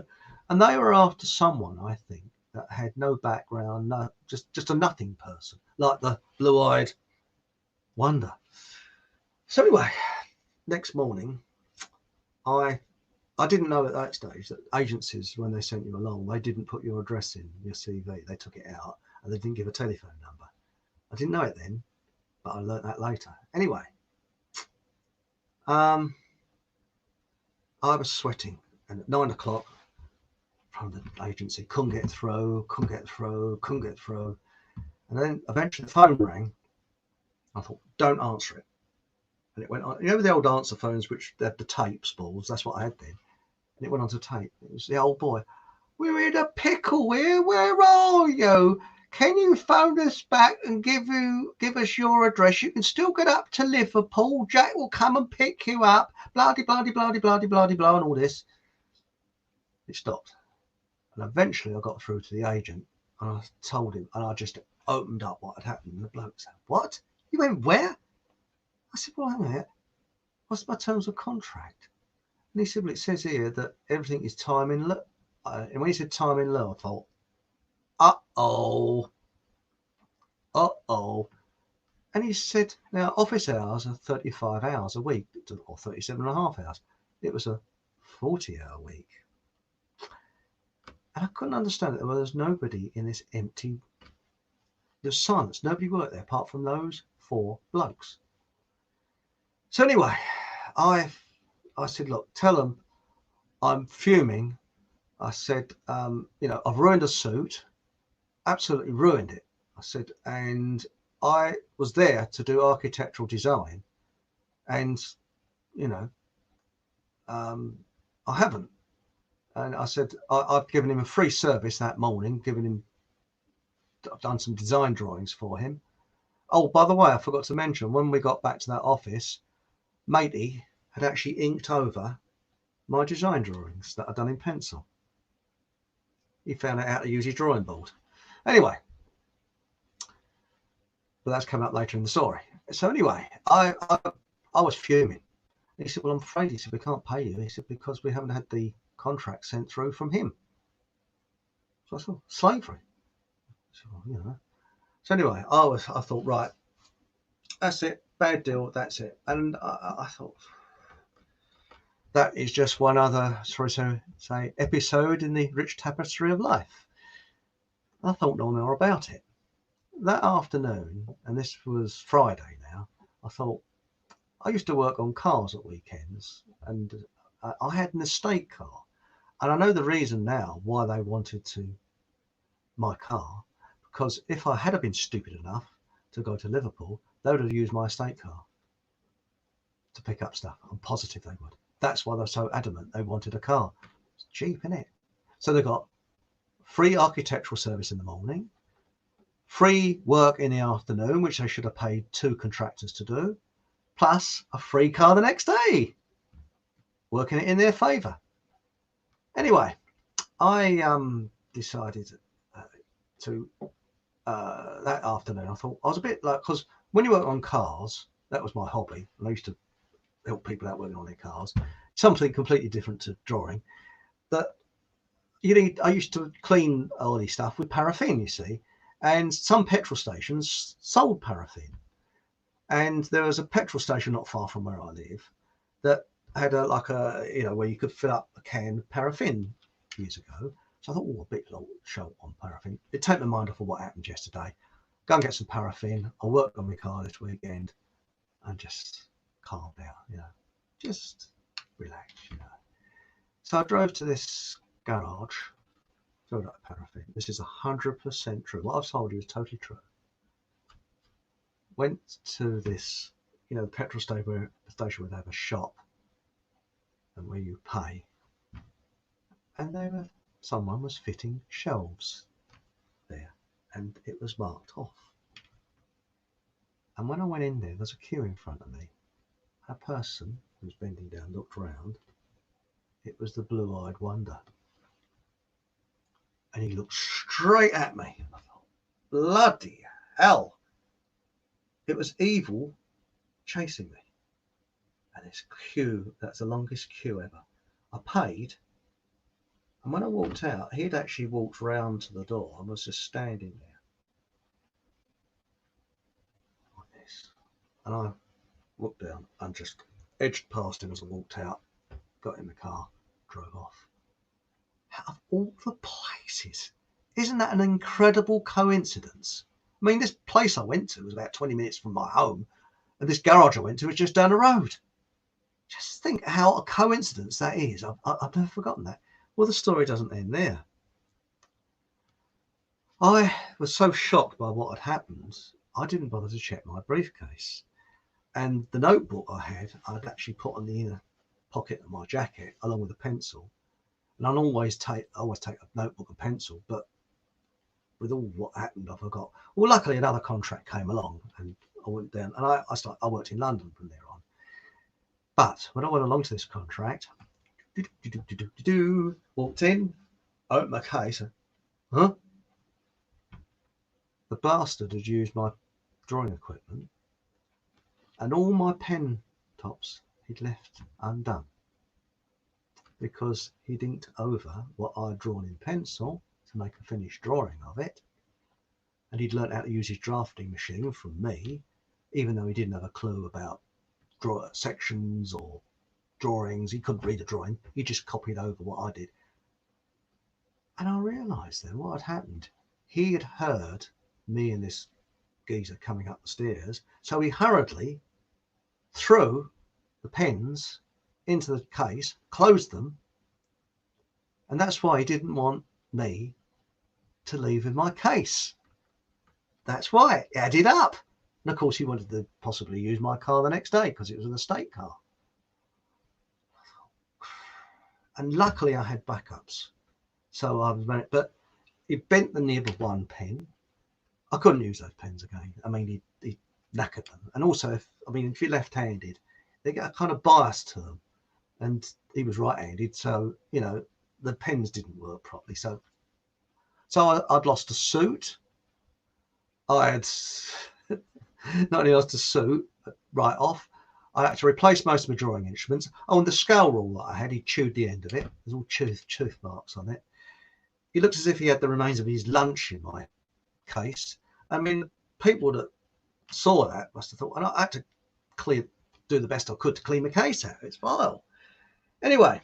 Speaker 1: And they were after someone, I think, that had no background, no, just a nothing person, like the blue-eyed wonder. So anyway, next morning, I didn't know at that stage that agencies, when they sent you along, they didn't put your address in your CV. They took it out and they didn't give a telephone number. I didn't know it then, but I learnt that later. Anyway, I was sweating, and at 9 o'clock from the agency, couldn't get through. And then eventually the phone rang. I thought, don't answer it. And it went on. You know the old answer phones, which they had the tape spools? That's what I had then. And it went on to tape. It was the old boy. We're in a pickle here. Where are you? Can you phone us back and give us your address? You can still get up to Liverpool. Jack will come and pick you up. Bloody, bloody, bloody, bloody, bloody, blah, and all this. It stopped. And eventually I got through to the agent and I told him, and I just opened up what had happened. And the bloke said, what? You went where? I said, well, hang on a minute. What's my terms of contract? And he said, well, it says here that everything is time in lieu. And when he said time in lieu, I thought, uh-oh. And he said, now, office hours are 35 hours a week, or 37 and a half hours. It was a 40-hour week. And I couldn't understand it. There was nobody in this empty, there's silence. Nobody worked there apart from those 4 blokes. So anyway, I said, look, tell them I'm fuming. I said, you know, I've ruined a suit, absolutely ruined it. I said, and I was there to do architectural design, and, you know, I haven't. And I said, I've given him a free service that morning, I've done some design drawings for him. Oh, by the way, I forgot to mention, when we got back to that office, matey had actually inked over my design drawings that I'd done in pencil. He found out how to use his drawing board. Anyway, but that's come up later in the story. So anyway, I was fuming. He said, well, I'm afraid, he said, we can't pay you. He said, because we haven't had the contract sent through from him. So I said, slavery. So, well, you know. So anyway, I thought, right, that's it, bad deal, that's it. And I thought, that is just one other, sorry to say, episode in the rich tapestry of life. I thought no more about it. That afternoon, and this was Friday now, I thought, I used to work on cars at weekends, and I had an estate car. And I know the reason now why they wanted my car, because if I had been stupid enough to go to Liverpool, they would have used my estate car to pick up stuff. I'm positive they would. That's why they're so adamant they wanted a car. It's cheap, isn't it? So they got free architectural service in the morning, free work in the afternoon, which they should have paid 2 contractors to do, plus a free car the next day, working it in their favour. Anyway, I decided to that afternoon, I thought I was a bit like, because when you work on cars, that was my hobby, and I used to help people out working on their cars, something completely different to drawing, that I used to clean oily stuff with paraffin, you see, and some petrol stations sold paraffin. And there was a petrol station not far from where I live that had where you could fill up a can of paraffin years ago. So I thought, oh, a bit short on paraffin. It took my mind off of what happened yesterday. Go and get some paraffin. I worked on my car this weekend and just calm down, just relax, So I drove to this garage, filled up paraffin. This is 100% true. What I've told you is totally true. Went to this, the petrol station where they have a shop and where you pay, and someone was fitting shelves there, and it was marked off. And when I went in there's a queue in front of me. A person who was bending down looked round. It was the blue-eyed wonder, and he looked straight at me. I thought, bloody hell! It was evil chasing me. And this queue, that's the longest queue ever. I paid, and when I walked out, he'd actually walked round to the door and was just standing there like this. And I looked down and just edged past him as I walked out, got in the car, drove off. Out of all the places, isn't that an incredible coincidence? I mean, this place I went to was about 20 minutes from my home, and this garage I went to was just down the road. Just think how a coincidence that is. I've never forgotten that. Well, the story doesn't end there. I was so shocked by what had happened, I didn't bother to check my briefcase. And the notebook I had, I'd actually put in the inner pocket of my jacket along with a pencil. And I always take a notebook and pencil, but with all what happened, I forgot. Well, luckily another contract came along, and I went down, and I worked in London from there on. But when I went along to this contract, walked in, opened my case, huh? The bastard had used my drawing equipment, and all my pen tops he'd left undone, because he'd inked over what I'd drawn in pencil to make a finished drawing of it, and he'd learnt how to use his drafting machine from me, even though he didn't have a clue about sections or drawings. He couldn't read a drawing, he just copied over what I did. And I realised then what had happened. He had heard me and this geezer coming up the stairs, so he hurriedly threw the pens into the case, closed them, and that's why he didn't want me to leave with my case. That's why it added up. And of course he wanted to possibly use my car the next day because it was an estate car. And luckily I had backups, so I was, but he bent the nib of one pen. I couldn't use those pens again. I mean, he knackered them. And also, if you're left-handed, they get a kind of bias to them. And he was right-handed, so, the pens didn't work properly. So I'd lost a suit. I had not only lost a suit right off, I had to replace most of my drawing instruments. Oh, and the scale rule that I had, he chewed the end of it. There's all tooth marks on it. He looked as if he had the remains of his lunch in my case. I mean, people that saw that must have thought, and I had to do the best I could to clean the case out. It's vile. Anyway,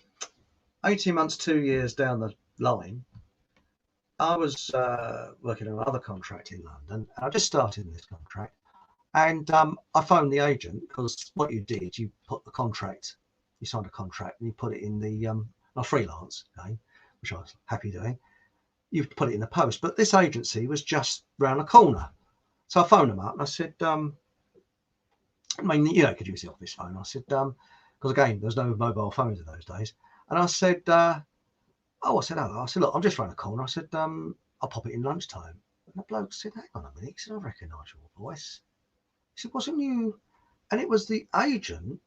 Speaker 1: 18 months, 2 years down the line, I was working on another contract in London, and I just started in this contract. And I phoned the agent, because what you did, you put the contract, you signed a contract, and you put it in the freelance again, which I was happy doing. You put it in the post, but this agency was just round the corner. So I phoned them up and I said, you could use the office phone. I said, because again, there's no mobile phones in those days. And I said, Oh, I said, hello. I said, look, I'm just round the corner. I said, I'll pop it in lunchtime. And the bloke said, hang on a minute. He said, I recognise your voice. He said, wasn't you? And it was the agent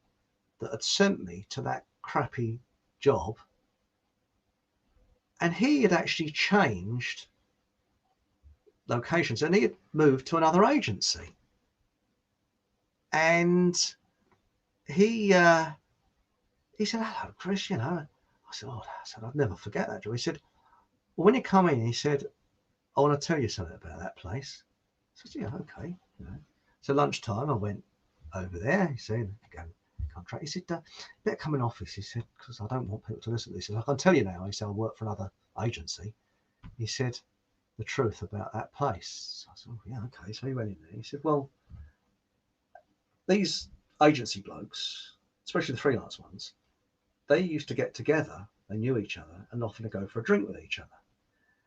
Speaker 1: that had sent me to that crappy job. And he had actually changed locations and he had moved to another agency. And he said, hello, Chris, you know. I said, oh, I'd never forget that job. He said, well, when you come in, he said, I want to tell you something about that place. I said, yeah, okay. You know. So lunchtime, I went over there. He said, go contract. He said, better come in office. He said, because I don't want people to listen to this. He said, I can tell you now. He said, I work for another agency. He said, the truth about that place. So I said, oh, yeah, okay. So he went in there. He said, well, these agency blokes, especially the freelance ones, they used to get together, they knew each other, and often to go for a drink with each other.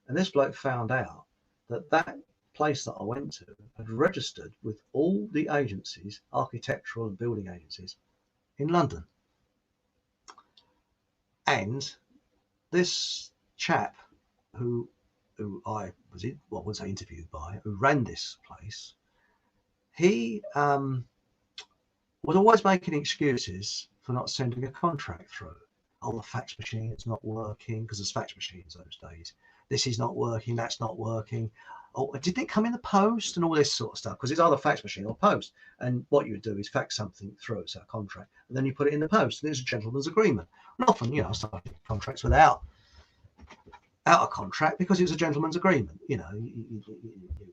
Speaker 1: And this bloke found out that that place that I went to had registered with all the agencies, architectural and building agencies in London. And this chap who I was interviewed by, who ran this place, he was always making excuses for not sending a contract through. Oh, the fax machine, it's not working, because there's fax machines those days. This is not working, that's not working. Oh, didn't it come in the post and all this sort of stuff? Because it's either fax machine or post. And what you would do is fax something through, so a contract, and then you put it in the post, and it's a gentleman's agreement. And often, you know, I started contracts without a contract because it was a gentleman's agreement. You know, you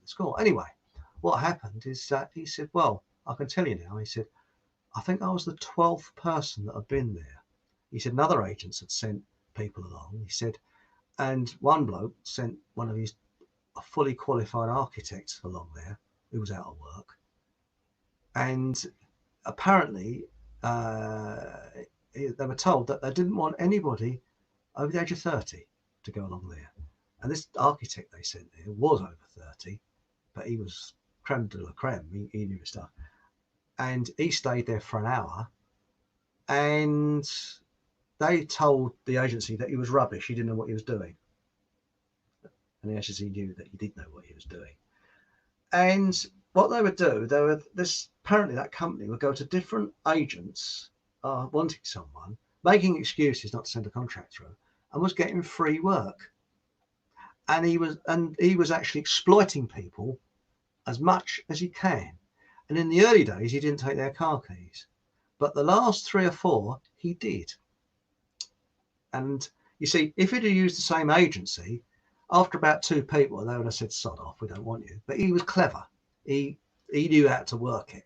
Speaker 1: score. Anyway, what happened is that he said, well, I can tell you now, he said, I think I was the 12th person that had been there. He said another agents had sent people along. He said, and one bloke sent one of his fully qualified architects along there who was out of work. And apparently they were told that they didn't want anybody over the age of 30 to go along there. And this architect they sent there was over 30, but he was creme de la creme. He knew his stuff. And he stayed there for an hour, and they told the agency that he was rubbish. He didn't know what he was doing. And the agency knew that he did know what he was doing. And what they would do, apparently that company would go to different agents wanting someone, making excuses not to send a contract through, and was getting free work. And he was actually exploiting people as much as he can. And in the early days, he didn't take their car keys. But the last 3 or 4, he did. And you see, if he'd have used the same agency, after about 2 people, they would have said, sod off, we don't want you. But he was clever. He knew how to work it.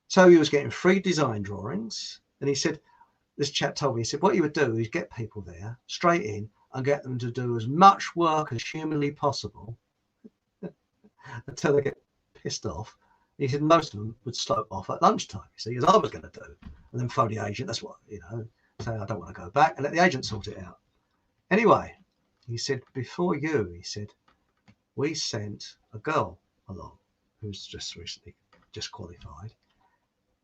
Speaker 1: So he was getting free design drawings. And he said, this chap told me, he said, what you would do is get people there straight in and get them to do as much work as humanly possible until they get pissed off. He said most of them would slope off at lunchtime, you see, as I was going to do. And then phone the agent, that's what, you know, say, I don't want to go back, and let the agent sort it out. Anyway, he said, before you, he said, we sent a girl along who's just recently just qualified.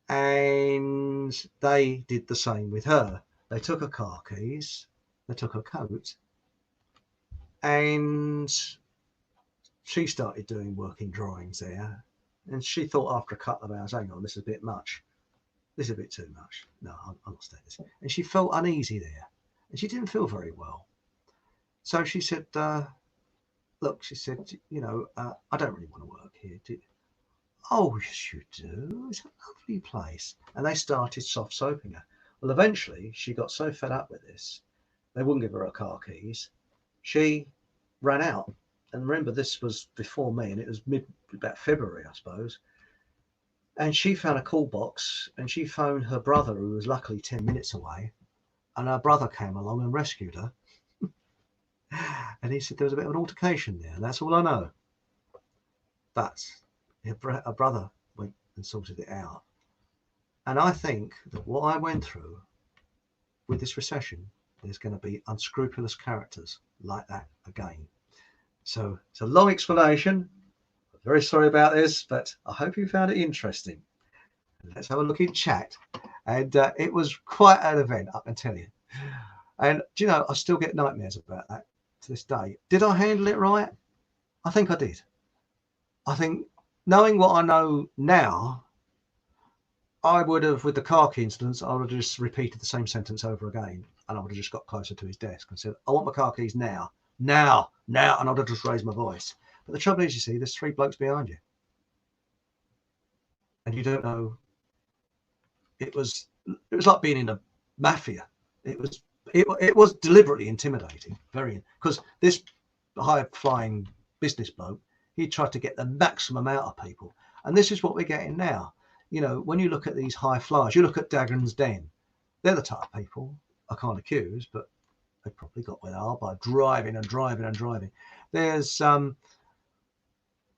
Speaker 1: And they did the same with her. They took her car keys, they took her coat, and she started doing working drawings there. And she thought after a couple of hours, hang on, this is a bit much. This is a bit too much. No, I'm not staying this. And she felt uneasy there. And she didn't feel very well. So she said, look, she said, you know, I don't really want to work here. Do you? Oh, yes, you do. It's a lovely place. And they started soft soaping her. Well, eventually, she got so fed up with this, they wouldn't give her her car keys. She ran out. And remember, this was before me, and it was about February, I suppose. And she found a call box, and she phoned her brother, who was luckily 10 minutes away. And her brother came along and rescued her. And he said there was a bit of an altercation there, and that's all I know. But her brother went and sorted it out. And I think that what I went through with this recession, there's going to be unscrupulous characters like that again. So it's a long explanation. I'm very sorry about this, but I hope you found it interesting. Let's have a look in chat. And it was quite an event, I can tell you. And do you know, I still get nightmares about that to this day. Did I handle it right? I think I did. I think, knowing what I know now, I would have, with the car key incidents, I would have just repeated the same sentence over again, and I would have just got closer to his desk and said, I want my car keys now, and I would have just raised my voice. But the trouble is, you see, there's 3 blokes behind you, and you don't know. It was like being in a mafia. It was deliberately intimidating, very, because this high-flying business bloke, he tried to get the maximum out of people, and this is what we're getting now. You know, when you look at these high flyers, you look at Dagon's Den, they're the type of people I can't accuse, but they probably got where they are by driving and driving and driving. There's I've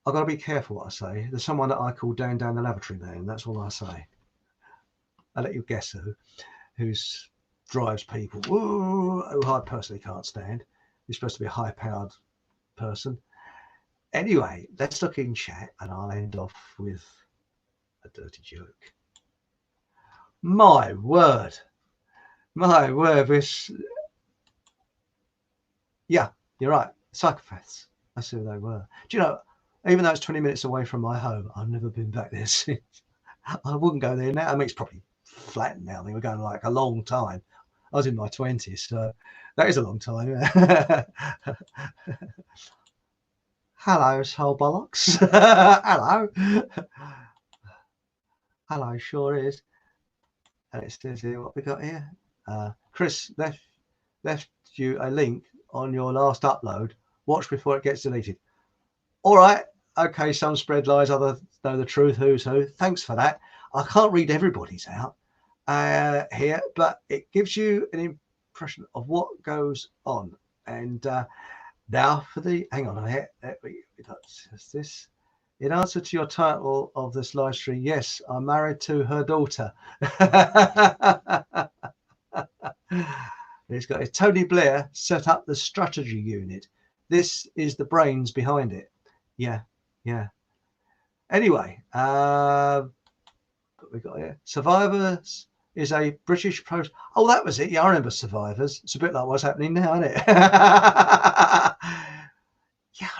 Speaker 1: got to be careful what I say. There's someone that I call down the lavatory man. That's all I say. I'll let you guess who drives people. Who I personally can't stand. You're supposed to be a high-powered person. Anyway, let's look in chat, and I'll end off with a dirty joke. My word. Yeah, you're right. Psychopaths. That's who they were. Do you know, even though it's 20 minutes away from my home, I've never been back there since. I wouldn't go there now. I mean, it's probably flattened now. I mean, we're going like a long time. I was in my 20s, so that is a long time. Hello, soul bollocks. Hello. Hello, sure is. And it says here what we got here. Chris left you a link on your last upload. Watch before it gets deleted. All right. Okay, some spread lies, others know the truth. Who's who? Thanks for that. I can't read everybody's out here, but it gives you an impression of what goes on. And now for the, hang on a minute. This. In answer to your title of this live stream, yes, I'm married to her daughter. It's got Tony Blair set up the strategy unit. This is the brains behind it. Yeah. Anyway, what we got here? Survivors is a British pro. Oh, that was it. Yeah, I remember Survivors. It's a bit like what's happening now, isn't it? Yeah,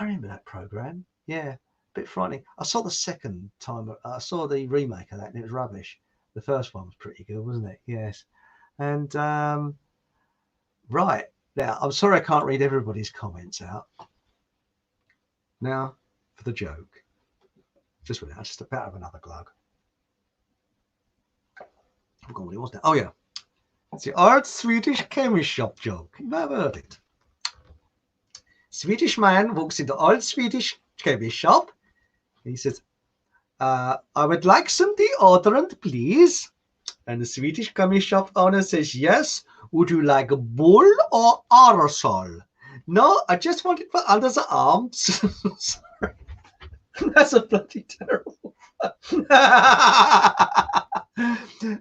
Speaker 1: I remember that program. Yeah. Bit frightening. I saw the second time. I saw the remake of that, and it was rubbish. The first one was pretty good, wasn't it? Yes. And right now, I'm sorry I can't read everybody's comments out. Now for the joke. Just went out. Just about to have another glug. I forgot what it was now. Oh yeah, it's the old Swedish chemist shop joke. You may have heard it. Swedish man walks into old Swedish chemist shop. He says, I would like some deodorant, please. And the Swedish chemist shop owner says, yes. Would you like a bull or aerosol? No, I just want it for under the arms. Sorry. That's a bloody terrible.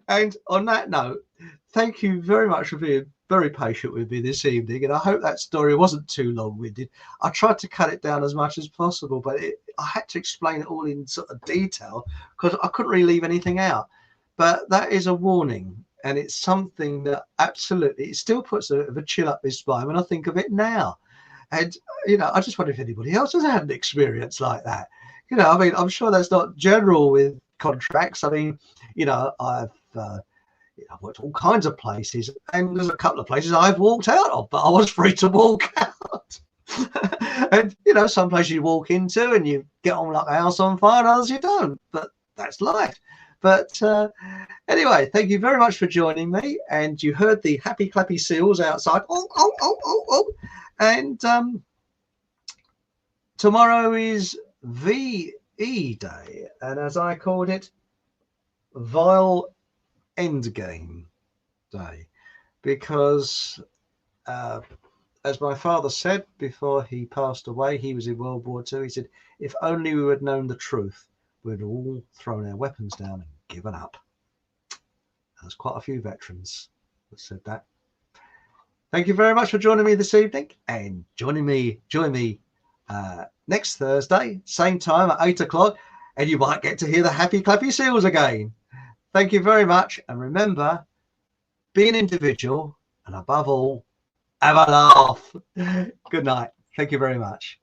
Speaker 1: And on that note, thank you very much for being very patient with me this evening, and I hope that story wasn't too long-winded. I tried to cut it down as much as possible, but I had to explain it all in sort of detail because I couldn't really leave anything out. But that is a warning, and it's something that absolutely, it still puts a chill up my spine when I think of it now. And, you know, I just wonder if anybody else has had an experience like that. You know, I mean, I'm sure that's not general with contracts. I mean, you know, I've worked all kinds of places, and there's a couple of places I've walked out of, but I was free to walk out. And, you know, some places you walk into and you get on like a house on fire, and others you don't. But that's life. But anyway, thank you very much for joining me. And you heard the happy clappy seals outside. Oh. And tomorrow is VE Day. And as I called it, Vile Endgame Day. Because as my father said before he passed away, he was in World War II. He said, if only we had known the truth, we'd all thrown our weapons down and given up. There's quite a few veterans that said that. Thank you very much for joining me this evening, and join me next Thursday, same time at 8 o'clock, and you might get to hear the happy clappy seals again. Thank you very much, and remember, be an individual, and above all, Have a laugh. Good night. Thank you very much.